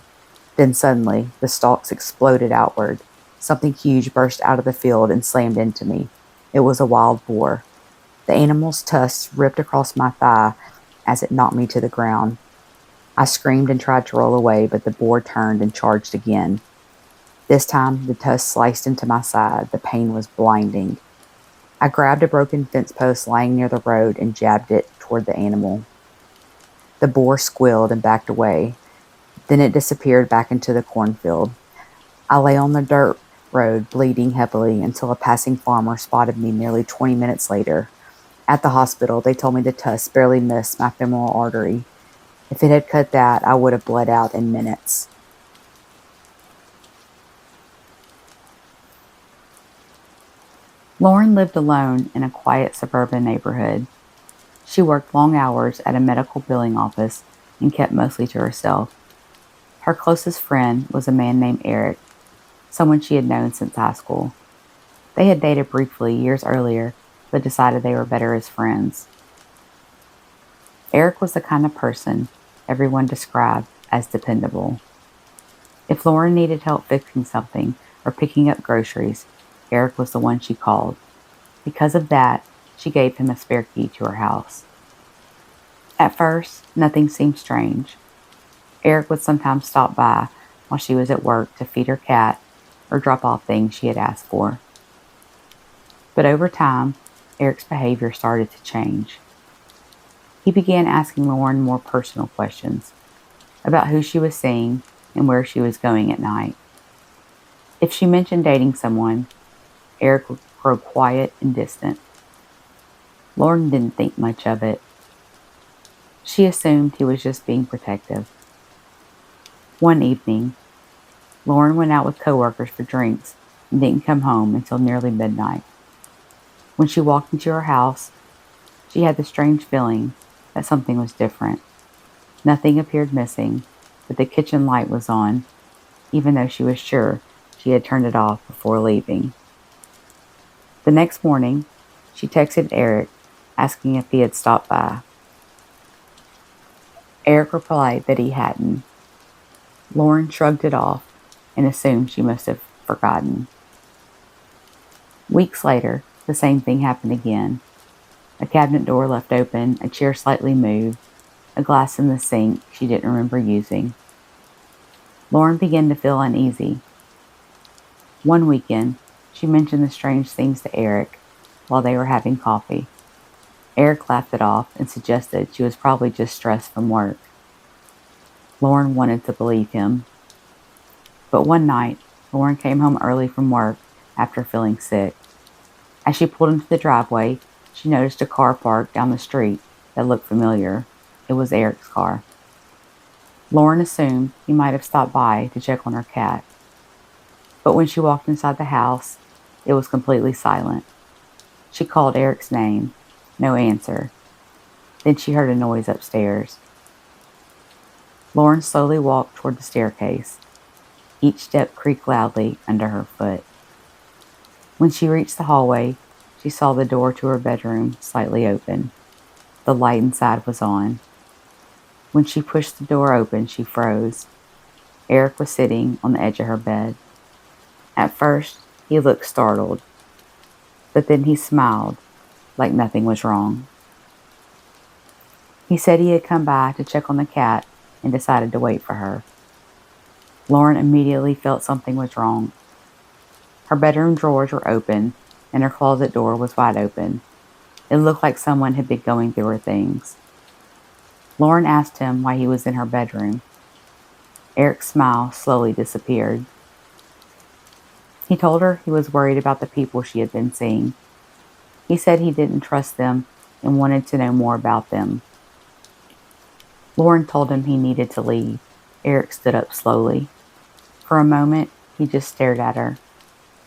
Then suddenly, the stalks exploded outward. Something huge burst out of the field and slammed into me. It was a wild boar. The animal's tusks ripped across my thigh as it knocked me to the ground. I screamed and tried to roll away, but the boar turned and charged again. This time, the tusk sliced into my side. The pain was blinding. I grabbed a broken fence post lying near the road and jabbed it toward the animal. The boar squealed and backed away. Then it disappeared back into the cornfield. I lay on the dirt road, bleeding heavily, until a passing farmer spotted me nearly 20 minutes later. At the hospital, they told me the tusk barely missed my femoral artery. If it had cut that, I would have bled out in minutes. Lauren lived alone in a quiet suburban neighborhood. She worked long hours at a medical billing office and kept mostly to herself. Her closest friend was a man named Eric, someone she had known since high school. They had dated briefly years earlier, but decided they were better as friends. Eric was the kind of person everyone described as dependable. If Lauren needed help fixing something, or picking up groceries, Eric was the one she called. Because of that, she gave him a spare key to her house. At first, nothing seemed strange. Eric would sometimes stop by while she was at work to feed her cat or drop off things she had asked for. But over time, Eric's behavior started to change. He began asking Lauren more personal questions about who she was seeing and where she was going at night. If she mentioned dating someone, Eric would grow quiet and distant. Lauren didn't think much of it. She assumed he was just being protective. One evening, Lauren went out with coworkers for drinks and didn't come home until nearly midnight. When she walked into her house, she had the strange feeling that something was different. Nothing appeared missing, but the kitchen light was on, even though she was sure she had turned it off before leaving. The next morning, she texted Eric asking if he had stopped by. Eric replied that he hadn't. Lauren shrugged it off and assumed she must have forgotten. Weeks later, the same thing happened again. A cabinet door left open, a chair slightly moved, a glass in the sink she didn't remember using. Lauren began to feel uneasy. One weekend, she mentioned the strange things to Eric while they were having coffee. Eric laughed it off and suggested she was probably just stressed from work. Lauren wanted to believe him. But one night, Lauren came home early from work after feeling sick. As she pulled into the driveway, she noticed a car parked down the street that looked familiar. It was Eric's car. Lauren assumed he might have stopped by to check on her cat. But when she walked inside the house, it was completely silent. She called Eric's name. No answer. Then she heard a noise upstairs. Lauren slowly walked toward the staircase. Each step creaked loudly under her foot. When she reached the hallway, she saw the door to her bedroom slightly open. The light inside was on. When she pushed the door open, she froze. Eric was sitting on the edge of her bed. At first, he looked startled, but then he smiled like nothing was wrong. He said he had come by to check on the cat and decided to wait for her. Lauren immediately felt something was wrong. Her bedroom drawers were open and her closet door was wide open. It looked like someone had been going through her things. Lauren asked him why he was in her bedroom. Eric's smile slowly disappeared. He told her he was worried about the people she had been seeing. He said he didn't trust them and wanted to know more about them. Lauren told him he needed to leave. Eric stood up slowly. For a moment, he just stared at her.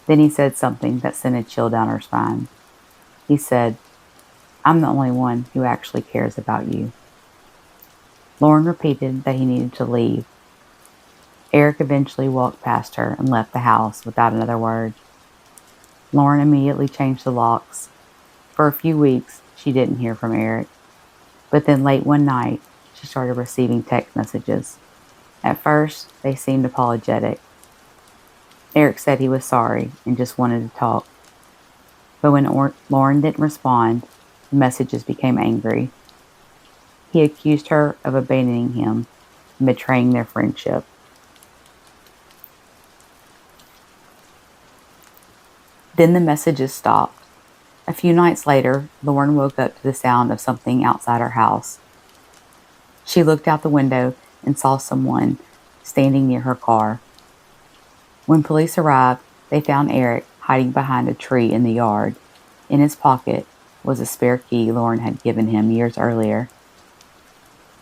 Then he said something that sent a chill down her spine. He said, "I'm the only one who actually cares about you." Lauren repeated that he needed to leave. Eric eventually walked past her and left the house without another word. Lauren immediately changed the locks. For a few weeks, she didn't hear from Eric. But then late one night, she started receiving text messages. At first, they seemed apologetic. Eric said he was sorry and just wanted to talk. But when Lauren didn't respond, the messages became angry. He accused her of abandoning him and betraying their friendship. Then the messages stopped. A few nights later, Lauren woke up to the sound of something outside her house. She looked out the window and saw someone standing near her car. When police arrived, they found Eric hiding behind a tree in the yard. In his pocket was a spare key Lauren had given him years earlier.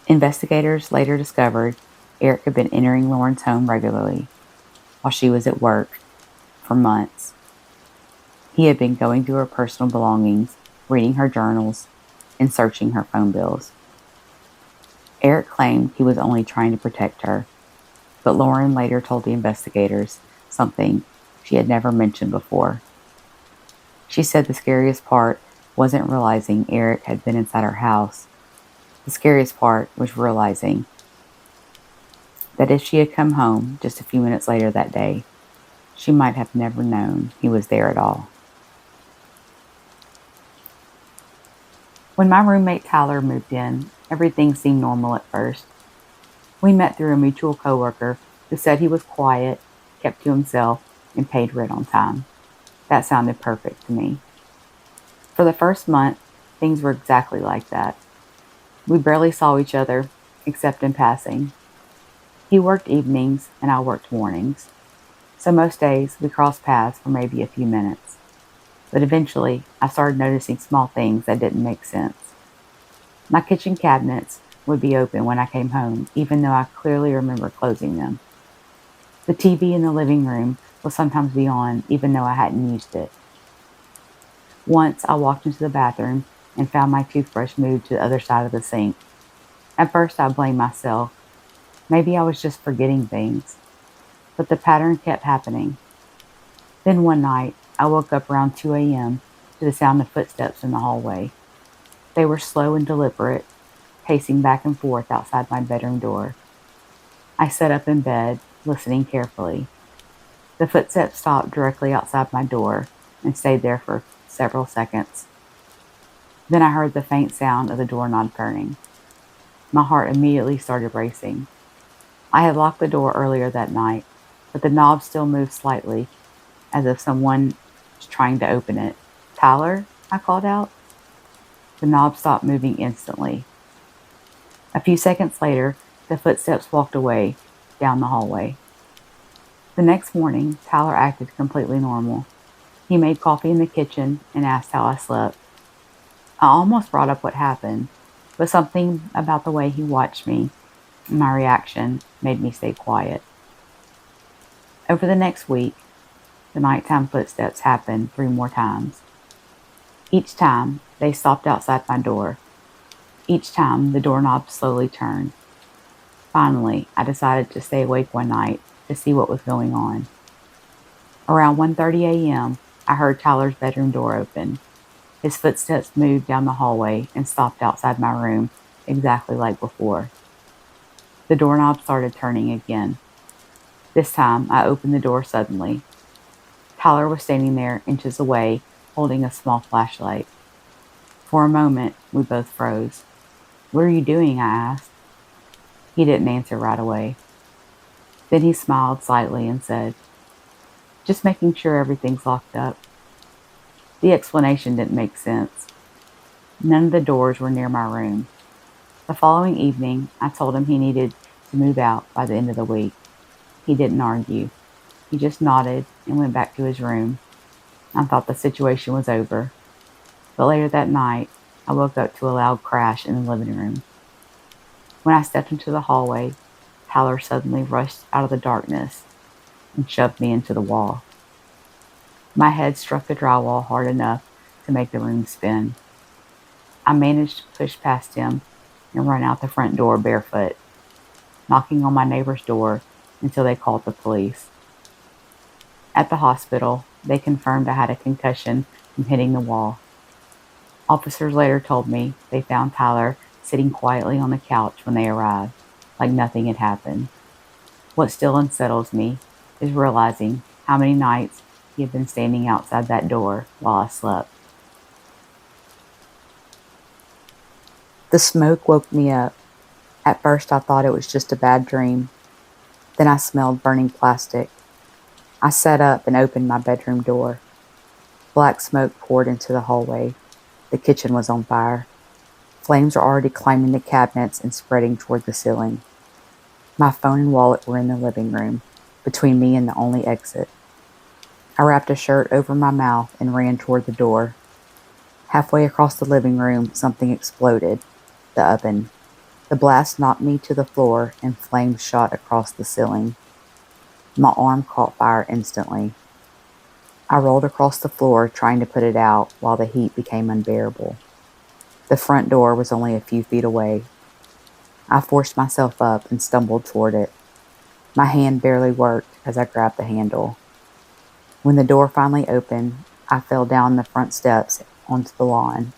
Investigators later discovered Eric had been entering Lauren's home regularly while she was at work for months. He had been going through her personal belongings, reading her journals, and searching her phone bills. Eric claimed he was only trying to protect her, but Lauren later told the investigators something she had never mentioned before. She said the scariest part wasn't realizing Eric had been inside her house. The scariest part was realizing that if she had come home just a few minutes later that day, She might have never known he was there at all. When my roommate Tyler moved in, everything seemed normal at first. We met through a mutual coworker who said he was quiet, kept to himself, and paid rent on time. That sounded perfect to me. For the first month, things were exactly like that. We barely saw each other, except in passing. He worked evenings and I worked mornings, so most days we crossed paths for maybe a few minutes. But eventually, I started noticing small things that didn't make sense. My kitchen cabinets would be open when I came home, even though I clearly remember closing them. The TV in the living room will sometimes be on, even though I hadn't used it. Once I walked into the bathroom and found my toothbrush moved to the other side of the sink. At first, I blamed myself. Maybe I was just forgetting things. But the pattern kept happening. Then one night, I woke up around 2 a.m. to the sound of footsteps in the hallway. They were slow and deliberate, pacing back and forth outside my bedroom door. I sat up in bed, listening carefully. The footsteps stopped directly outside my door and stayed there for several seconds. Then I heard the faint sound of the doorknob turning. My heart immediately started racing. I had locked the door earlier that night, but the knob still moved slightly, as if someone was trying to open it. "Tyler?" I called out. The knob stopped moving instantly. A few seconds later, the footsteps walked away down the hallway. The next morning, Tyler acted completely normal. He made coffee in the kitchen and asked how I slept. I almost brought up what happened, but something about the way he watched me and my reaction made me stay quiet. Over the next week, the nighttime footsteps happened 3 more times. Each time, they stopped outside my door. Each time, the doorknob slowly turned. Finally, I decided to stay awake one night to see what was going on. Around 1:30 a.m., I heard Tyler's bedroom door open. His footsteps moved down the hallway and stopped outside my room, exactly like before. The doorknob started turning again. This time, I opened the door suddenly. Tyler was standing there, inches away, holding a small flashlight. For a moment, we both froze. "What are you doing?" I asked. He didn't answer right away. Then he smiled slightly and said, "Just making sure everything's locked up." The explanation didn't make sense. None of the doors were near my room. The following evening, I told him he needed to move out by the end of the week. He didn't argue. He just nodded and went back to his room. I thought the situation was over. But later that night, I woke up to a loud crash in the living room. When I stepped into the hallway, Tyler suddenly rushed out of the darkness and shoved me into the wall. My head struck the drywall hard enough to make the room spin. I managed to push past him and run out the front door barefoot, knocking on my neighbor's door until they called the police. At the hospital, they confirmed I had a concussion from hitting the wall. Officers later told me they found Tyler sitting quietly on the couch when they arrived, like nothing had happened. What still unsettles me is realizing how many nights he had been standing outside that door while I slept. The smoke woke me up. At first, I thought it was just a bad dream. Then I smelled burning plastic. I sat up and opened my bedroom door. Black smoke poured into the hallway. The kitchen was on fire. Flames were already climbing the cabinets and spreading toward the ceiling. My phone and wallet were in the living room, between me and the only exit. I wrapped a shirt over my mouth and ran toward the door. Halfway across the living room, something exploded. The oven. The blast knocked me to the floor and flames shot across the ceiling. My arm caught fire instantly. I rolled across the floor trying to put it out while the heat became unbearable. The front door was only a few feet away. I forced myself up and stumbled toward it. My hand barely worked as I grabbed the handle. When the door finally opened, I fell down the front steps onto the lawn.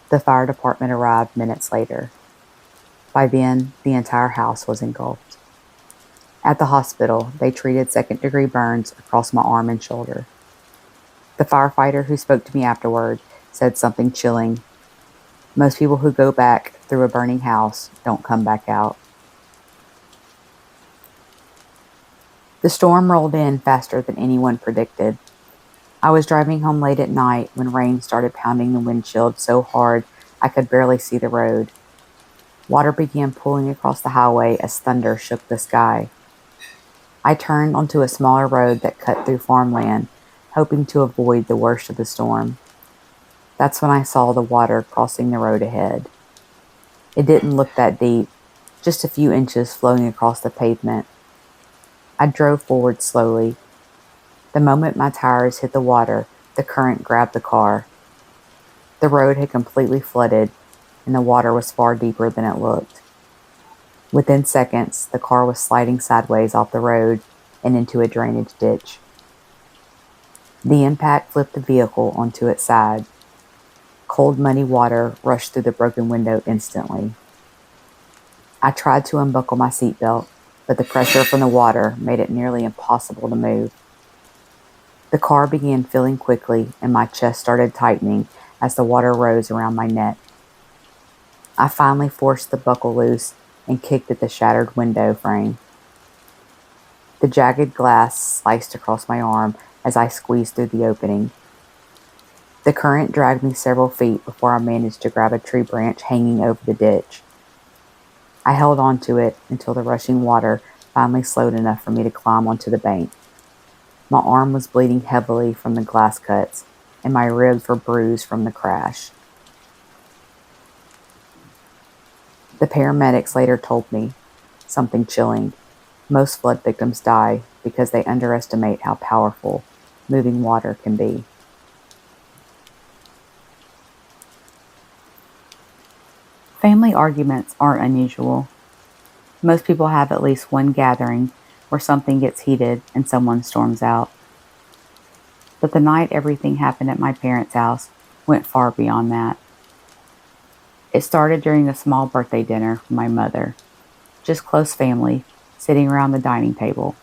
The fire department arrived minutes later. By then, the entire house was engulfed. At the hospital, they treated second-degree burns across my arm and shoulder. The firefighter who spoke to me afterward said something chilling. Most people who go back through a burning house don't come back out. The storm rolled in faster than anyone predicted. I was driving home late at night when rain started pounding the windshield so hard I could barely see the road. Water began pooling across the highway as thunder shook the sky. I turned onto a smaller road that cut through farmland, hoping to avoid the worst of the storm. That's when I saw the water crossing the road ahead. It didn't look that deep, just a few inches flowing across the pavement. I drove forward slowly. The moment my tires hit the water, the current grabbed the car. The road had completely flooded, and the water was far deeper than it looked. Within seconds, the car was sliding sideways off the road and into a drainage ditch. The impact flipped the vehicle onto its side. Cold, muddy water rushed through the broken window instantly. I tried to unbuckle my seatbelt, but the pressure from the water made it nearly impossible to move. The car began filling quickly, and my chest started tightening as the water rose around my neck. I finally forced the buckle loose and kicked at the shattered window frame. The jagged glass sliced across my arm as I squeezed through the opening. The current dragged me several feet before I managed to grab a tree branch hanging over the ditch. I held onto it until the rushing water finally slowed enough for me to climb onto the bank. My arm was bleeding heavily from the glass cuts, and my ribs were bruised from the crash. The paramedics later told me something chilling. Most flood victims die because they underestimate how powerful moving water can be. Family arguments aren't unusual. Most people have at least one gathering where something gets heated and someone storms out. But the night everything happened at my parents' house went far beyond that. It started during a small birthday dinner for my mother, just close family sitting around the dining table.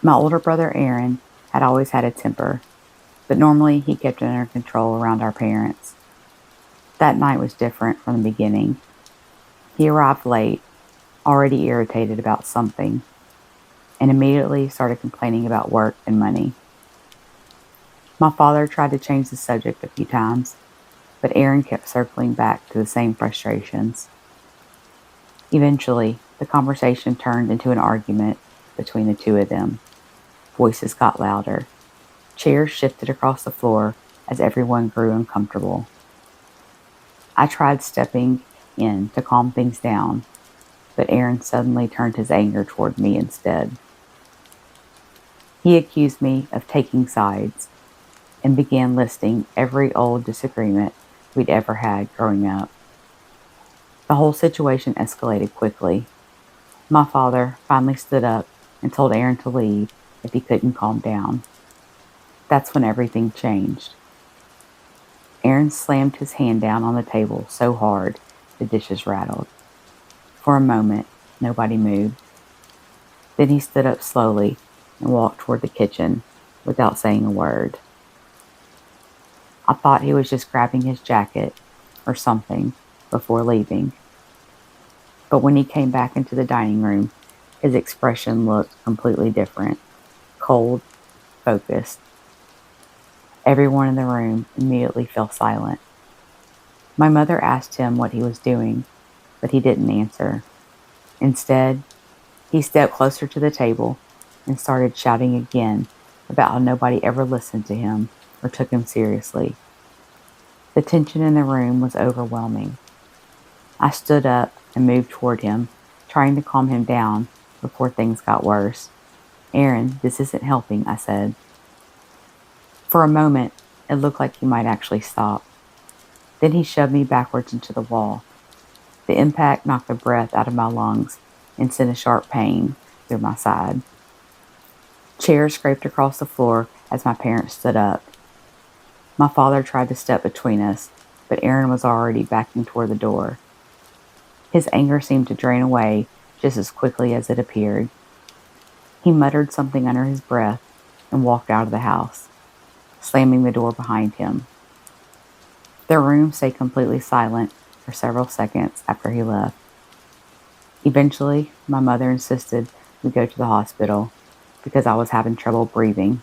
My older brother Aaron had always had a temper, but normally he kept it under control around our parents. That night was different from the beginning. He arrived late, already irritated about something, and immediately started complaining about work and money. My father tried to change the subject a few times, but Aaron kept circling back to the same frustrations. Eventually, the conversation turned into an argument between the two of them. Voices got louder. Chairs shifted across the floor as everyone grew uncomfortable. I tried stepping in to calm things down, but Aaron suddenly turned his anger toward me instead. He accused me of taking sides and began listing every old disagreement we'd ever had growing up. The whole situation escalated quickly. My father finally stood up and told Aaron to leave if he couldn't calm down. That's when everything changed. Aaron slammed his hand down on the table so hard the dishes rattled. For a moment, nobody moved. Then he stood up slowly and walked toward the kitchen without saying a word. I thought he was just grabbing his jacket or something before leaving. But when he came back into the dining room, his expression looked completely different. Cold, focused. Everyone in the room immediately fell silent. My mother asked him what he was doing, but he didn't answer. Instead, he stepped closer to the table and started shouting again about how nobody ever listened to him or took him seriously. The tension in the room was overwhelming. I stood up and moved toward him, trying to calm him down before things got worse. "Aaron, this isn't helping," I said. For a moment, it looked like he might actually stop. Then he shoved me backwards into the wall. The impact knocked the breath out of my lungs and sent a sharp pain through my side. Chairs scraped across the floor as my parents stood up. My father tried to step between us, but Aaron was already backing toward the door. His anger seemed to drain away just as quickly as it appeared. He muttered something under his breath and walked out of the house, slamming the door behind him. The room stayed completely silent for several seconds after he left. Eventually, my mother insisted we go to the hospital because I was having trouble breathing.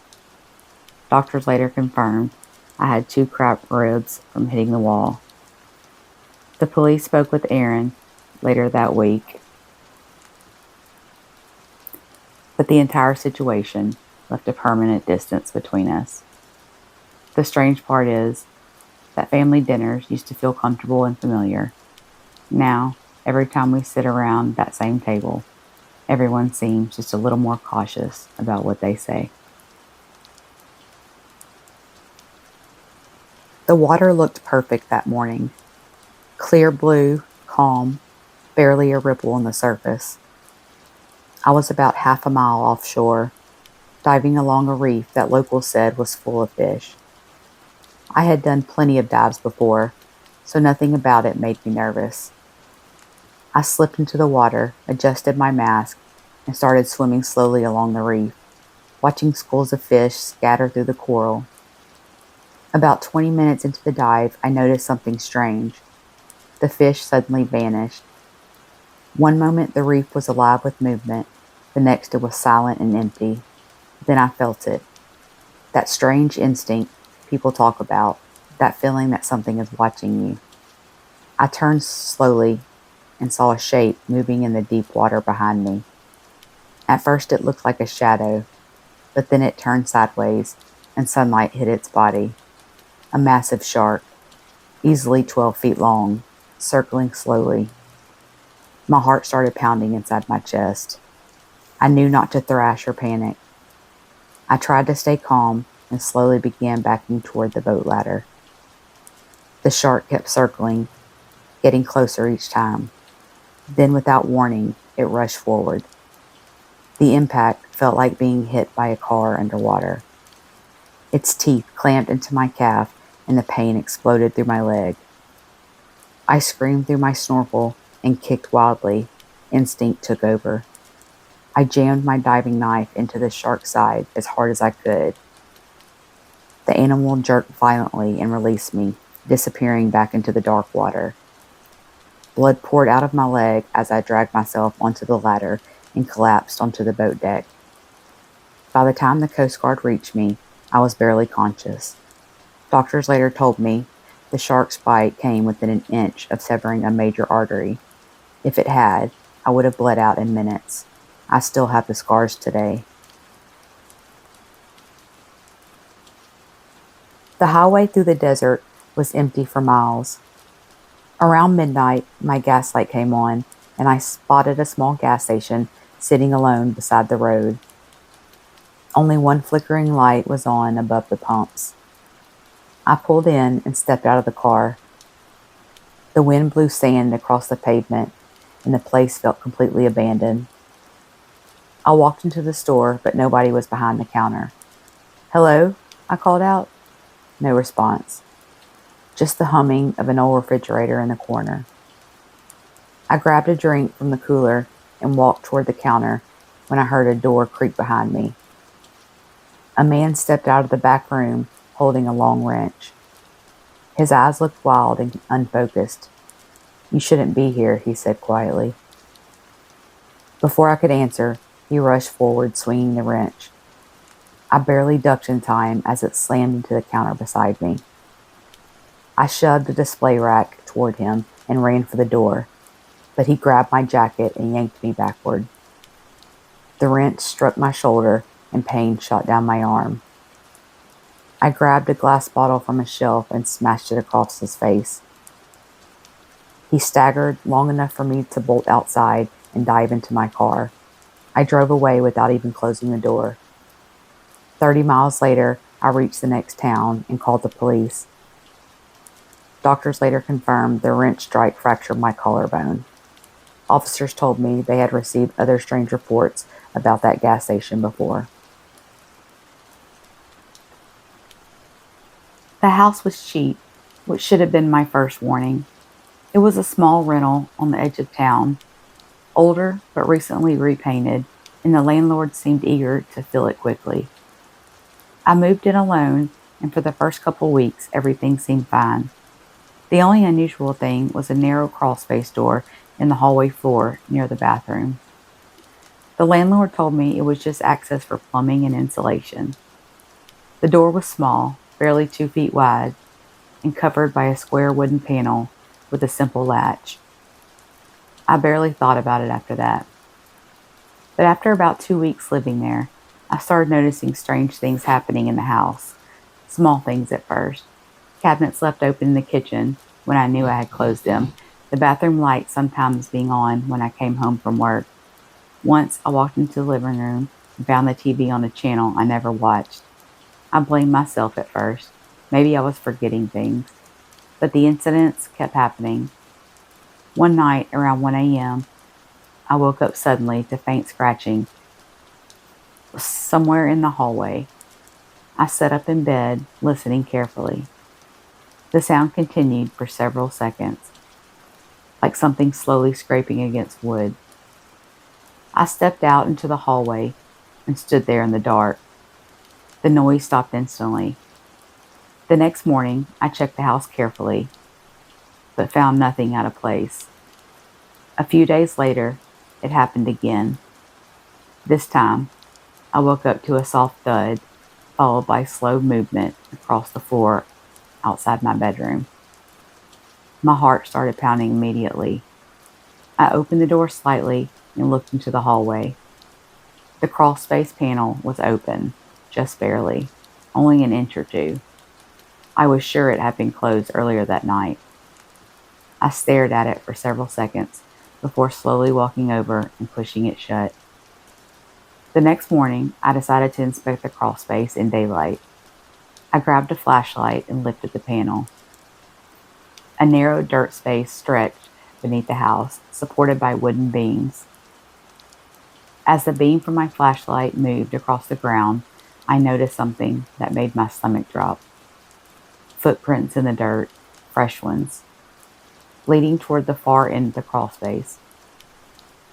Doctors later confirmed I had 2 cracked ribs from hitting the wall. The police spoke with Aaron later that week, but the entire situation left a permanent distance between us. The strange part is that family dinners used to feel comfortable and familiar. Now, every time we sit around that same table, everyone seems just a little more cautious about what they say. The water looked perfect that morning. Clear blue, calm, barely a ripple on the surface. I was about half a mile offshore, diving along a reef that locals said was full of fish. I had done plenty of dives before, so nothing about it made me nervous. I slipped into the water, adjusted my mask, and started swimming slowly along the reef, watching schools of fish scatter through the coral. About 20 minutes into the dive, I noticed something strange. The fish suddenly vanished. One moment the reef was alive with movement, the next it was silent and empty. Then I felt it. That strange instinct people talk about, that feeling that something is watching you. I turned slowly and saw a shape moving in the deep water behind me. At first it looked like a shadow, but then it turned sideways and sunlight hit its body. A massive shark, easily 12 feet long, circling slowly. My heart started pounding inside my chest. I knew not to thrash or panic. I tried to stay calm and slowly began backing toward the boat ladder. The shark kept circling, getting closer each time. Then, without warning, it rushed forward. The impact felt like being hit by a car underwater. Its teeth clamped into my calf and the pain exploded through my leg. I screamed through my snorkel and kicked wildly. Instinct took over. I jammed my diving knife into the shark's side as hard as I could. The animal jerked violently and released me, disappearing back into the dark water. Blood poured out of my leg as I dragged myself onto the ladder and collapsed onto the boat deck. By the time the Coast Guard reached me, I was barely conscious. Doctors later told me the shark's bite came within an inch of severing a major artery. If it had, I would have bled out in minutes. I still have the scars today. The highway through the desert was empty for miles. Around midnight, my gas light came on, and I spotted a small gas station sitting alone beside the road. Only one flickering light was on above the pumps. I pulled in and stepped out of the car. The wind blew sand across the pavement, and the place felt completely abandoned. I walked into the store, but nobody was behind the counter. "Hello?" I called out. No response. Just the humming of an old refrigerator in the corner. I grabbed a drink from the cooler and walked toward the counter when I heard a door creak behind me. A man stepped out of the back room holding a long wrench. His eyes looked wild and unfocused. "You shouldn't be here," he said quietly. Before I could answer, he rushed forward, swinging the wrench. I barely ducked in time as it slammed into the counter beside me. I shoved the display rack toward him and ran for the door, but he grabbed my jacket and yanked me backward. The wrench struck my shoulder and pain shot down my arm. I grabbed a glass bottle from a shelf and smashed it across his face. He staggered long enough for me to bolt outside and dive into my car. I drove away without even closing the door. 30 miles later, I reached the next town and called the police. Doctors later confirmed the wrench strike fractured my collarbone. Officers told me they had received other strange reports about that gas station before. The house was cheap, which should have been my first warning. It was a small rental on the edge of town, older but recently repainted, and the landlord seemed eager to fill it quickly. I moved in alone, and for the first couple weeks, everything seemed fine. The only unusual thing was a narrow crawlspace door in the hallway floor near the bathroom. The landlord told me it was just access for plumbing and insulation. The door was small, barely 2 feet wide, and covered by a square wooden panel with a simple latch. I barely thought about it after that. But after about 2 weeks living there, I started noticing strange things happening in the house. Small things at first. Cabinets left open in the kitchen when I knew I had closed them. The bathroom light sometimes being on when I came home from work. Once I walked into the living room and found the TV on a channel I never watched. I blamed myself at first. Maybe I was forgetting things. But the incidents kept happening. One night around 1 a.m., I woke up suddenly to faint scratching somewhere in the hallway. I sat up in bed, listening carefully. The sound continued for several seconds, like something slowly scraping against wood. I stepped out into the hallway and stood there in the dark. The noise stopped instantly. The next morning, I checked the house carefully, but found nothing out of place. A few days later, it happened again. This time, I woke up to a soft thud, followed by slow movement across the floor outside my bedroom. My heart started pounding immediately. I opened the door slightly and looked into the hallway. The crawl space panel was open, just barely, only an inch or two. I was sure it had been closed earlier that night. I stared at it for several seconds before slowly walking over and pushing it shut. The next morning, I decided to inspect the crawl space in daylight. I grabbed a flashlight and lifted the panel. A narrow dirt space stretched beneath the house, supported by wooden beams. As the beam from my flashlight moved across the ground, I noticed something that made my stomach drop. Footprints in the dirt, fresh ones, leading toward the far end of the crawl space.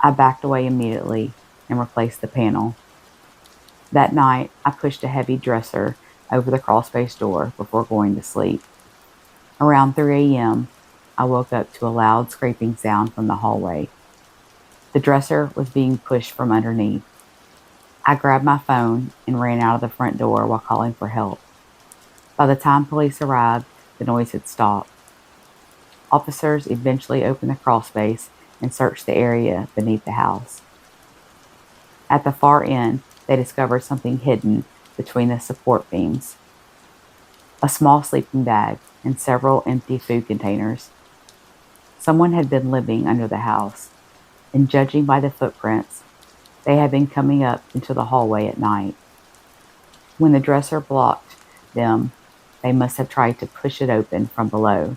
I backed away immediately and replaced the panel. That night, I pushed a heavy dresser over the crawl space door before going to sleep. Around 3 a.m., I woke up to a loud scraping sound from the hallway. The dresser was being pushed from underneath. I grabbed my phone and ran out of the front door while calling for help. By the time police arrived, the noise had stopped. Officers eventually opened the crawl space and searched the area beneath the house. At the far end, they discovered something hidden between the support beams. A small sleeping bag and several empty food containers. Someone had been living under the house, and judging by the footprints, they had been coming up into the hallway at night. When the dresser blocked them, they must have tried to push it open from below.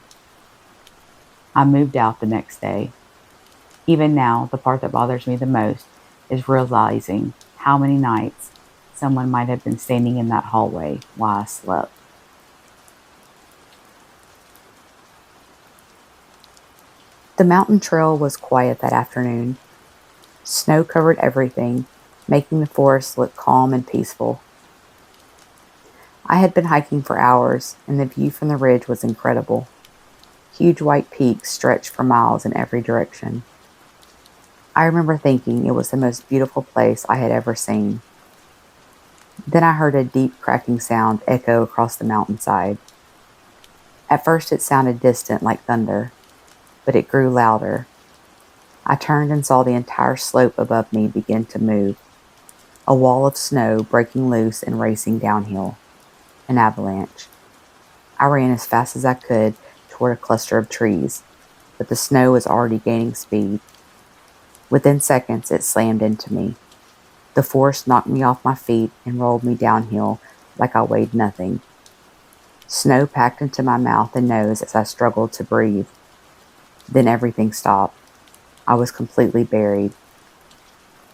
I moved out the next day. Even now, the part that bothers me the most is realizing how many nights someone might have been standing in that hallway while I slept. The mountain trail was quiet that afternoon. Snow covered everything, making the forest look calm and peaceful. I had been hiking for hours, and the view from the ridge was incredible. Huge white peaks stretched for miles in every direction. I remember thinking it was the most beautiful place I had ever seen. Then I heard a deep cracking sound echo across the mountainside. At first it sounded distant like thunder, but it grew louder. I turned and saw the entire slope above me begin to move, a wall of snow breaking loose and racing downhill. An avalanche. I ran as fast as I could toward a cluster of trees, but the snow was already gaining speed. Within seconds, it slammed into me. The force knocked me off my feet and rolled me downhill like I weighed nothing. Snow packed into my mouth and nose as I struggled to breathe. Then everything stopped. I was completely buried.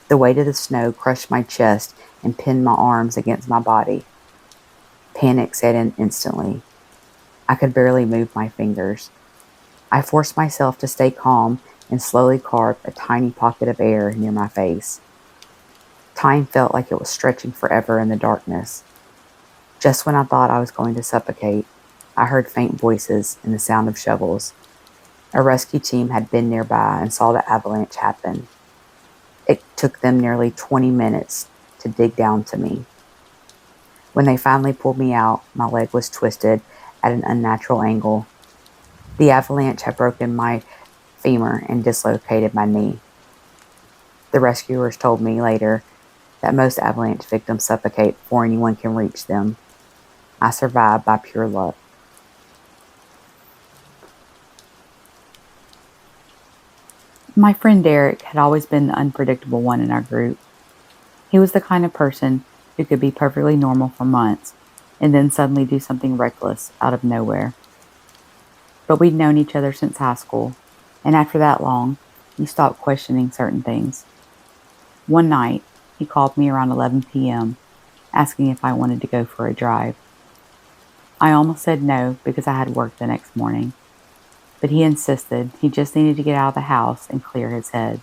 The weight of the snow crushed my chest and pinned my arms against my body. Panic set in instantly. I could barely move my fingers. I forced myself to stay calm and slowly carved a tiny pocket of air near my face. Time felt like it was stretching forever in the darkness. Just when I thought I was going to suffocate, I heard faint voices and the sound of shovels. A rescue team had been nearby and saw the avalanche happen. It took them nearly 20 minutes to dig down to me. When they finally pulled me out, my leg was twisted at an unnatural angle. The avalanche had broken my femur and dislocated my knee. The rescuers told me later that most avalanche victims suffocate before anyone can reach them. I survived by pure luck. My friend Derek had always been the unpredictable one in our group. He was the kind of person who could be perfectly normal for months and then suddenly do something reckless out of nowhere. But we'd known each other since high school, and after that long, you stopped questioning certain things. One night, he called me around 11 p.m., asking if I wanted to go for a drive. I almost said no because I had work the next morning, but he insisted he just needed to get out of the house and clear his head.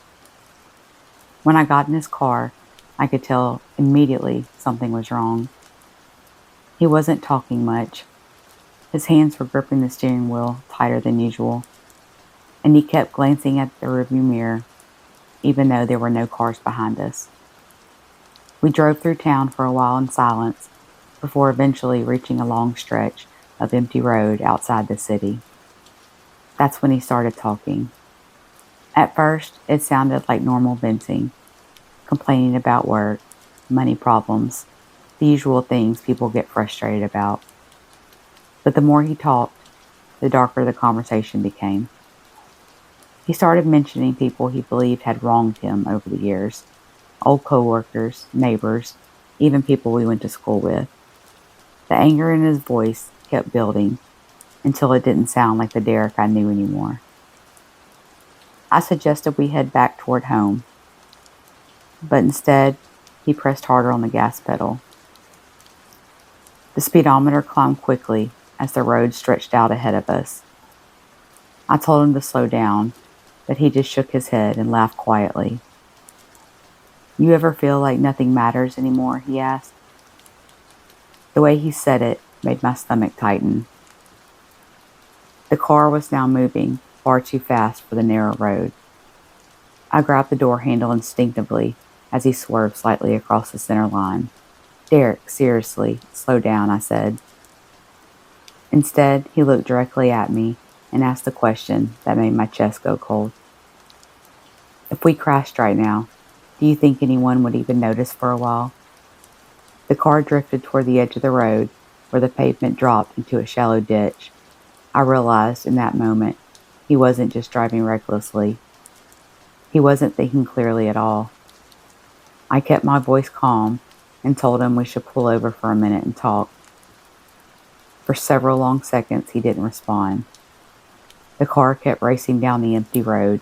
When I got in his car, I could tell immediately something was wrong. He wasn't talking much. His hands were gripping the steering wheel tighter than usual, and he kept glancing at the rearview mirror, even though there were no cars behind us. We drove through town for a while in silence before eventually reaching a long stretch of empty road outside the city. That's when he started talking. At first, it sounded like normal venting, complaining about work, money problems, the usual things people get frustrated about. But the more he talked, the darker the conversation became. He started mentioning people he believed had wronged him over the years, old coworkers, neighbors, even people we went to school with. The anger in his voice kept building until it didn't sound like the Derek I knew anymore. I suggested we head back toward home, but instead, he pressed harder on the gas pedal. The speedometer climbed quickly as the road stretched out ahead of us. I told him to slow down, but he just shook his head and laughed quietly. "You ever feel like nothing matters anymore?" he asked. The way he said it made my stomach tighten. The car was now moving far too fast for the narrow road. I grabbed the door handle instinctively as he swerved slightly across the center line. "Derek, seriously, slow down," I said. Instead, he looked directly at me and asked a question that made my chest go cold. "If we crashed right now, do you think anyone would even notice for a while?" The car drifted toward the edge of the road where the pavement dropped into a shallow ditch. I realized in that moment he wasn't just driving recklessly. He wasn't thinking clearly at all. I kept my voice calm and told him we should pull over for a minute and talk. For several long seconds, he didn't respond. The car kept racing down the empty road.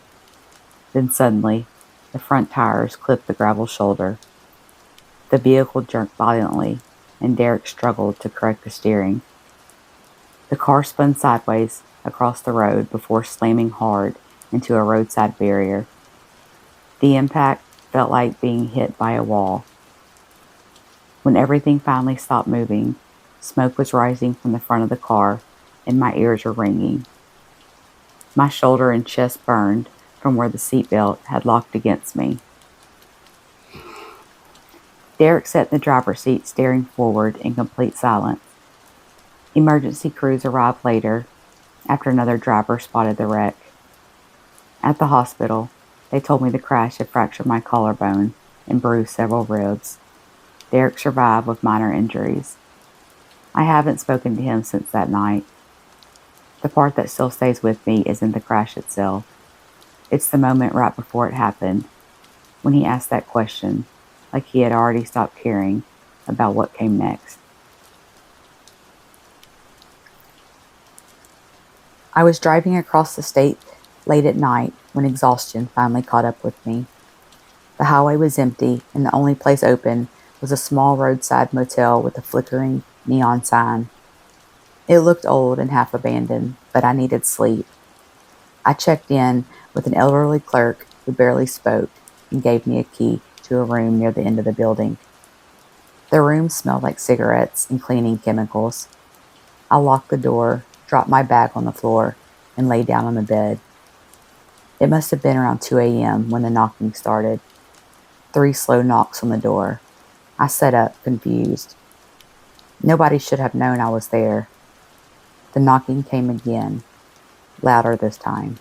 Then suddenly, the front tires clipped the gravel shoulder. The vehicle jerked violently, and Derek struggled to correct the steering. The car spun sideways across the road before slamming hard into a roadside barrier. The impact felt like being hit by a wall. When everything finally stopped moving, smoke was rising from the front of the car, and my ears were ringing. My shoulder and chest burned from where the seatbelt had locked against me. Derek sat in the driver's seat, staring forward in complete silence. Emergency crews arrived later, after another driver spotted the wreck. At the hospital, they told me the crash had fractured my collarbone and bruised several ribs. Derek survived with minor injuries. I haven't spoken to him since that night. The part that still stays with me isn't the crash itself. It's the moment right before it happened, when he asked that question, like he had already stopped caring about what came next. I was driving across the state late at night when exhaustion finally caught up with me. The highway was empty, and the only place open was a small roadside motel with a flickering neon sign. It looked old and half abandoned, but I needed sleep. I checked in with an elderly clerk who barely spoke and gave me a key to into a room near the end of the building. The room smelled like cigarettes and cleaning chemicals. I locked the door, dropped my bag on the floor, and lay down on the bed. It must have been around 2 a.m. when the knocking started. 3 slow knocks on the door. I sat up, confused. Nobody should have known I was there. The knocking came again, louder this time.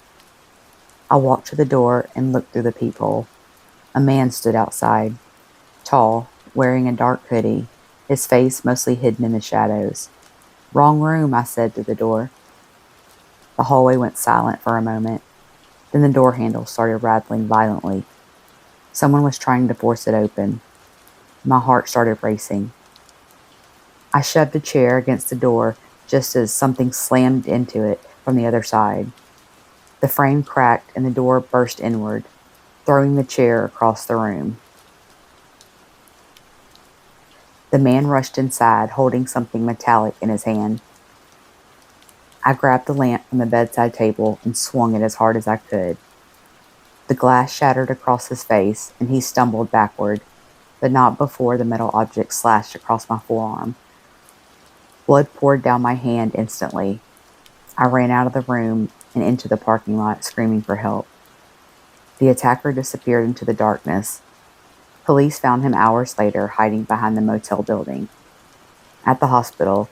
I walked to the door and looked through the peephole. A man stood outside, tall, wearing a dark hoodie, his face mostly hidden in the shadows. "Wrong room," I said through the door. The hallway went silent for a moment. Then the door handle started rattling violently. Someone was trying to force it open. My heart started racing. I shoved a chair against the door just as something slammed into it from the other side. The frame cracked and the door burst inward, throwing the chair across the room. The man rushed inside, holding something metallic in his hand. I grabbed the lamp from the bedside table and swung it as hard as I could. The glass shattered across his face, and he stumbled backward, but not before the metal object slashed across my forearm. Blood poured down my hand instantly. I ran out of the room and into the parking lot, screaming for help. The attacker disappeared into the darkness. Police found him hours later, hiding behind the motel building. At the hospital,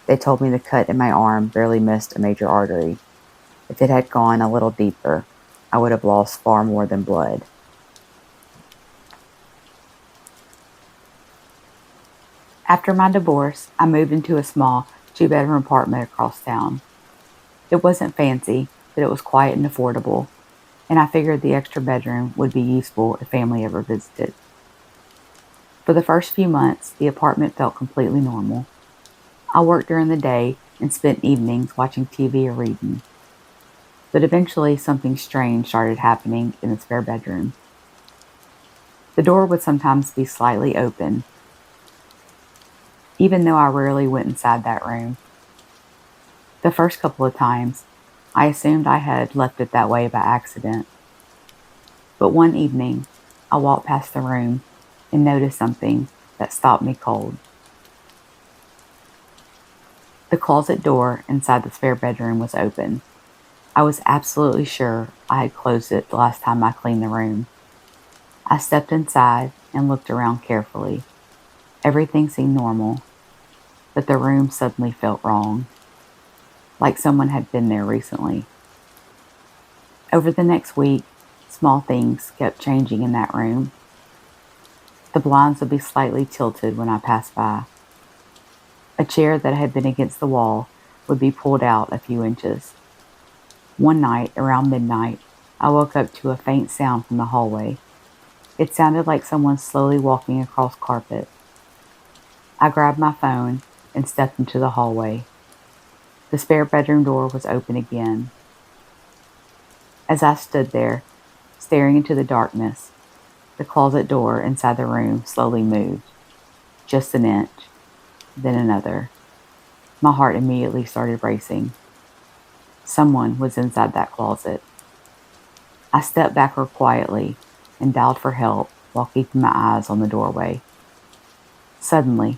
they told me the cut in my arm barely missed a major artery. If it had gone a little deeper, I would have lost far more than blood. After my divorce, I moved into a small 2-bedroom apartment across town. It wasn't fancy, but it was quiet and affordable, and I figured the extra bedroom would be useful if family ever visited. For the first few months, the apartment felt completely normal. I worked during the day and spent evenings watching TV or reading. But eventually, something strange started happening in the spare bedroom. The door would sometimes be slightly open, even though I rarely went inside that room. The first couple of times, I assumed I had left it that way by accident. But one evening, I walked past the room and noticed something that stopped me cold. The closet door inside the spare bedroom was open. I was absolutely sure I had closed it the last time I cleaned the room. I stepped inside and looked around carefully. Everything seemed normal, but the room suddenly felt wrong, like someone had been there recently. Over the next week, small things kept changing in that room. The blinds would be slightly tilted when I passed by. A chair that had been against the wall would be pulled out a few inches. One night, around midnight, I woke up to a faint sound from the hallway. It sounded like someone slowly walking across carpet. I grabbed my phone and stepped into the hallway. The spare bedroom door was open again. As I stood there, staring into the darkness, the closet door inside the room slowly moved. Just an inch, then another. My heart immediately started racing. Someone was inside that closet. I stepped backward quietly and dialed for help while keeping my eyes on the doorway. Suddenly,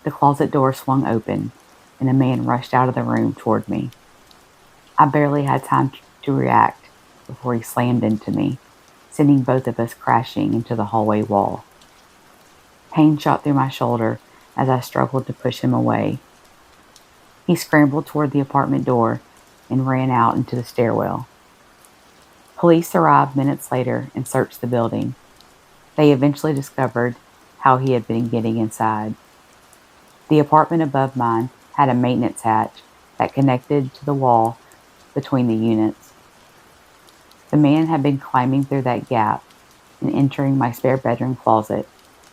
the closet door swung open and a man rushed out of the room toward me. I barely had time to react before he slammed into me, sending both of us crashing into the hallway wall. Pain shot through my shoulder as I struggled to push him away. He scrambled toward the apartment door and ran out into the stairwell. Police arrived minutes later and searched the building. They eventually discovered how he had been getting inside. The apartment above mine had a maintenance hatch that connected to the wall between the units. The man had been climbing through that gap and entering my spare bedroom closet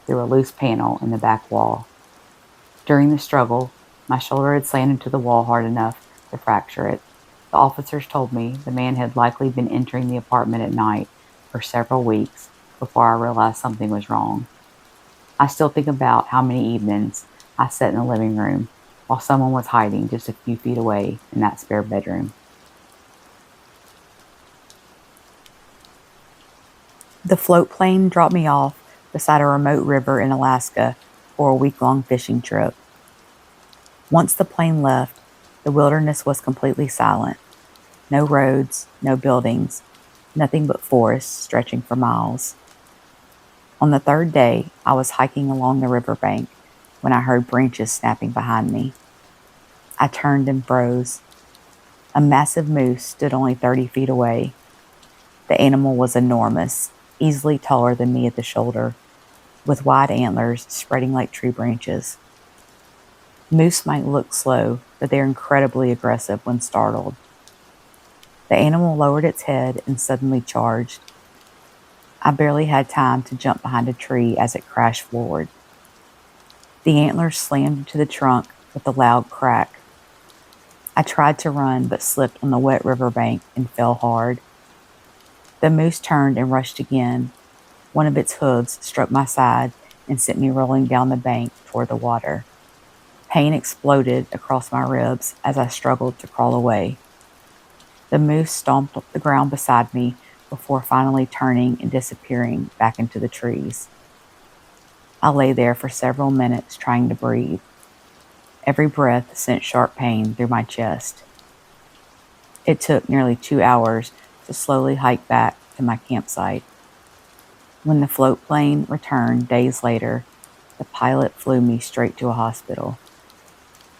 through a loose panel in the back wall. During the struggle, my shoulder had slammed into the wall hard enough to fracture it. The officers told me the man had likely been entering the apartment at night for several weeks before I realized something was wrong. I still think about how many evenings I sat in the living room while someone was hiding just a few feet away in that spare bedroom. The float plane dropped me off beside a remote river in Alaska for a week-long fishing trip. Once the plane left, the wilderness was completely silent. No roads, no buildings, nothing but forests stretching for miles. On the third day, I was hiking along the riverbank when I heard branches snapping behind me. I turned and froze. A massive moose stood only 30 feet away. The animal was enormous, easily taller than me at the shoulder, with wide antlers spreading like tree branches. Moose might look slow, but they're incredibly aggressive when startled. The animal lowered its head and suddenly charged. I barely had time to jump behind a tree as it crashed forward. The antlers slammed into the trunk with a loud crack. I tried to run, but slipped on the wet riverbank and fell hard. The moose turned and rushed again. One of its hooves struck my side and sent me rolling down the bank toward the water. Pain exploded across my ribs as I struggled to crawl away. The moose stomped up the ground beside me before finally turning and disappearing back into the trees. I lay there for several minutes trying to breathe. Every breath sent sharp pain through my chest. It took nearly 2 hours to slowly hike back to my campsite. When the float plane returned days later, the pilot flew me straight to a hospital.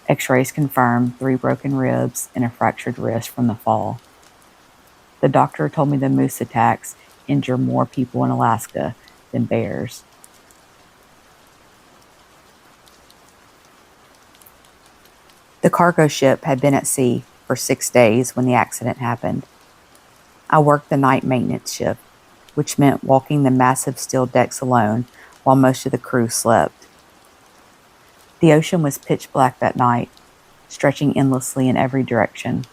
X-rays confirmed 3 broken ribs and a fractured wrist from the fall. The doctor told me the moose attacks injure more people in Alaska than bears. The cargo ship had been at sea for 6 days when the accident happened. I worked the night maintenance shift, which meant walking the massive steel decks alone while most of the crew slept. The ocean was pitch black that night, stretching endlessly in every direction.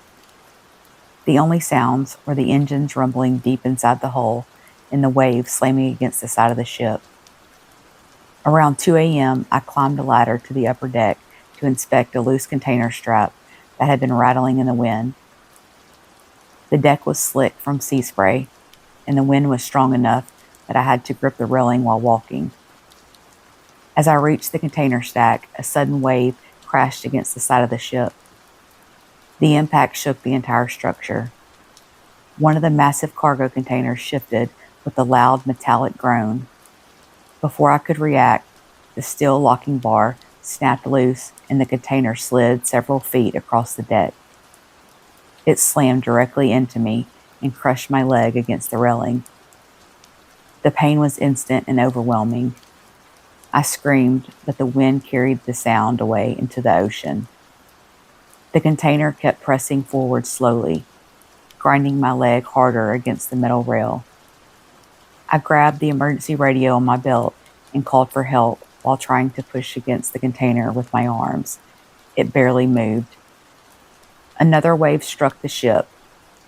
The only sounds were the engines rumbling deep inside the hull and the waves slamming against the side of the ship. Around 2 a.m., I climbed a ladder to the upper deck to inspect a loose container strap that had been rattling in the wind. The deck was slick from sea spray, and the wind was strong enough that I had to grip the railing while walking. As I reached the container stack, a sudden wave crashed against the side of the ship. The impact shook the entire structure. One of the massive cargo containers shifted with a loud metallic groan. Before I could react, the steel locking bar snapped loose and the container slid several feet across the deck. It slammed directly into me and crushed my leg against the railing. The pain was instant and overwhelming. I screamed, but the wind carried the sound away into the ocean. The container kept pressing forward slowly, grinding my leg harder against the metal rail. I grabbed the emergency radio on my belt and called for help while trying to push against the container with my arms. It barely moved. Another wave struck the ship,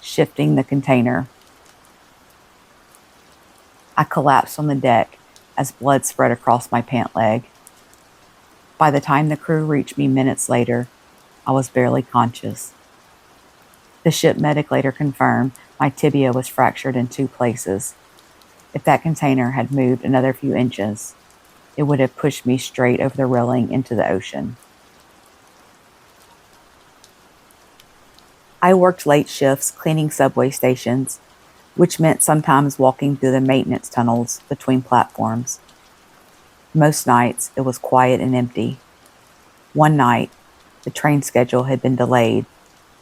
shifting the container. I collapsed on the deck as blood spread across my pant leg. By the time the crew reached me minutes later, I was barely conscious. The ship medic later confirmed my tibia was fractured in 2 places. If that container had moved another few inches, it would have pushed me straight over the railing into the ocean. I worked late shifts cleaning subway stations, which meant sometimes walking through the maintenance tunnels between platforms. Most nights, it was quiet and empty. One night, the train schedule had been delayed,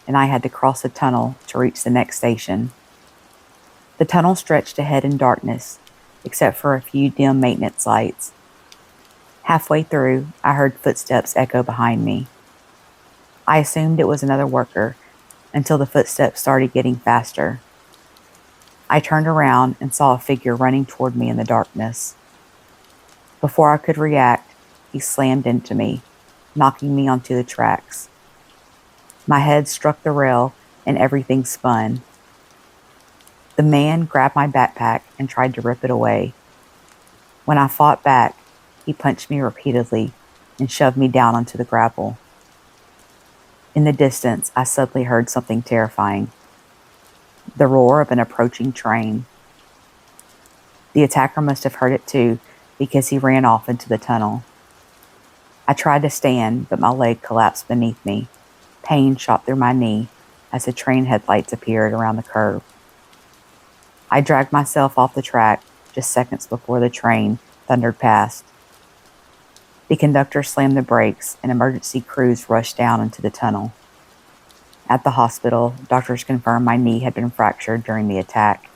and I had to cross a tunnel to reach the next station. The tunnel stretched ahead in darkness, except for a few dim maintenance lights. Halfway through, I heard footsteps echo behind me. I assumed it was another worker until the footsteps started getting faster. I turned around and saw a figure running toward me in the darkness. Before I could react, he slammed into me, knocking me onto the tracks. My head struck the rail and everything spun. The man grabbed my backpack and tried to rip it away. When I fought back, he punched me repeatedly and shoved me down onto the gravel. In the distance, I suddenly heard something terrifying. The roar of an approaching train. The attacker must have heard it too, because he ran off into the tunnel. I tried to stand, but my leg collapsed beneath me. Pain shot through my knee as the train headlights appeared around the curve. I dragged myself off the track just seconds before the train thundered past. The conductor slammed the brakes and emergency crews rushed down into the tunnel. At the hospital, doctors confirmed my knee had been fractured during the attack.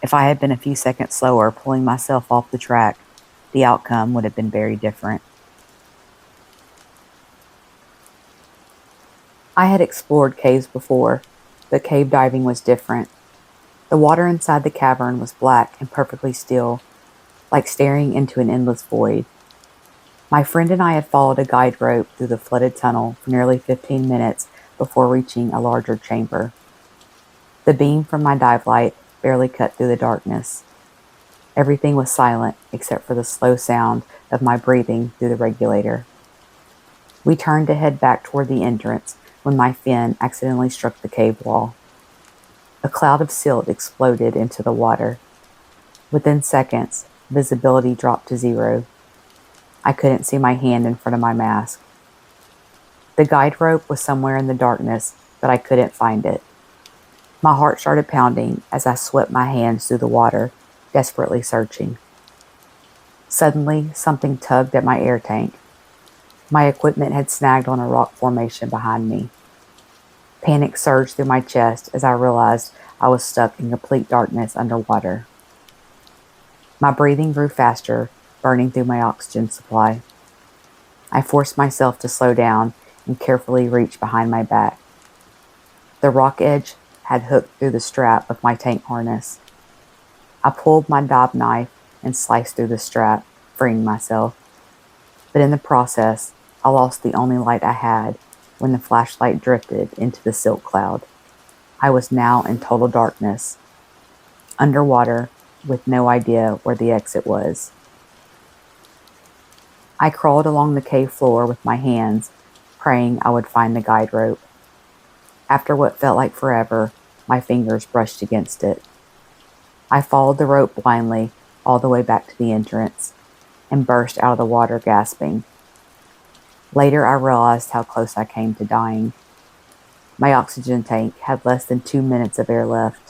If I had been a few seconds slower pulling myself off the track, the outcome would have been very different. I had explored caves before, but cave diving was different. The water inside the cavern was black and perfectly still, like staring into an endless void. My friend and I had followed a guide rope through the flooded tunnel for nearly 15 minutes before reaching a larger chamber. The beam from my dive light barely cut through the darkness. Everything was silent except for the slow sound of my breathing through the regulator. We turned to head back toward the entrance when my fin accidentally struck the cave wall. A cloud of silt exploded into the water. Within seconds, visibility dropped to 0. I couldn't see my hand in front of my mask. The guide rope was somewhere in the darkness, but I couldn't find it. My heart started pounding as I swept my hands through the water, desperately searching. Suddenly, something tugged at my air tank. My equipment had snagged on a rock formation behind me. Panic surged through my chest as I realized I was stuck in complete darkness underwater. My breathing grew faster, burning through my oxygen supply. I forced myself to slow down and carefully reach behind my back. The rock edge had hooked through the strap of my tank harness. I pulled my dive knife and sliced through the strap, freeing myself. But in the process, I lost the only light I had when the flashlight drifted into the silt cloud. I was now in total darkness, underwater, with no idea where the exit was. I crawled along the cave floor with my hands, praying I would find the guide rope. After what felt like forever, my fingers brushed against it. I followed the rope blindly all the way back to the entrance and burst out of the water gasping. Later, I realized how close I came to dying. My oxygen tank had less than 2 minutes of air left.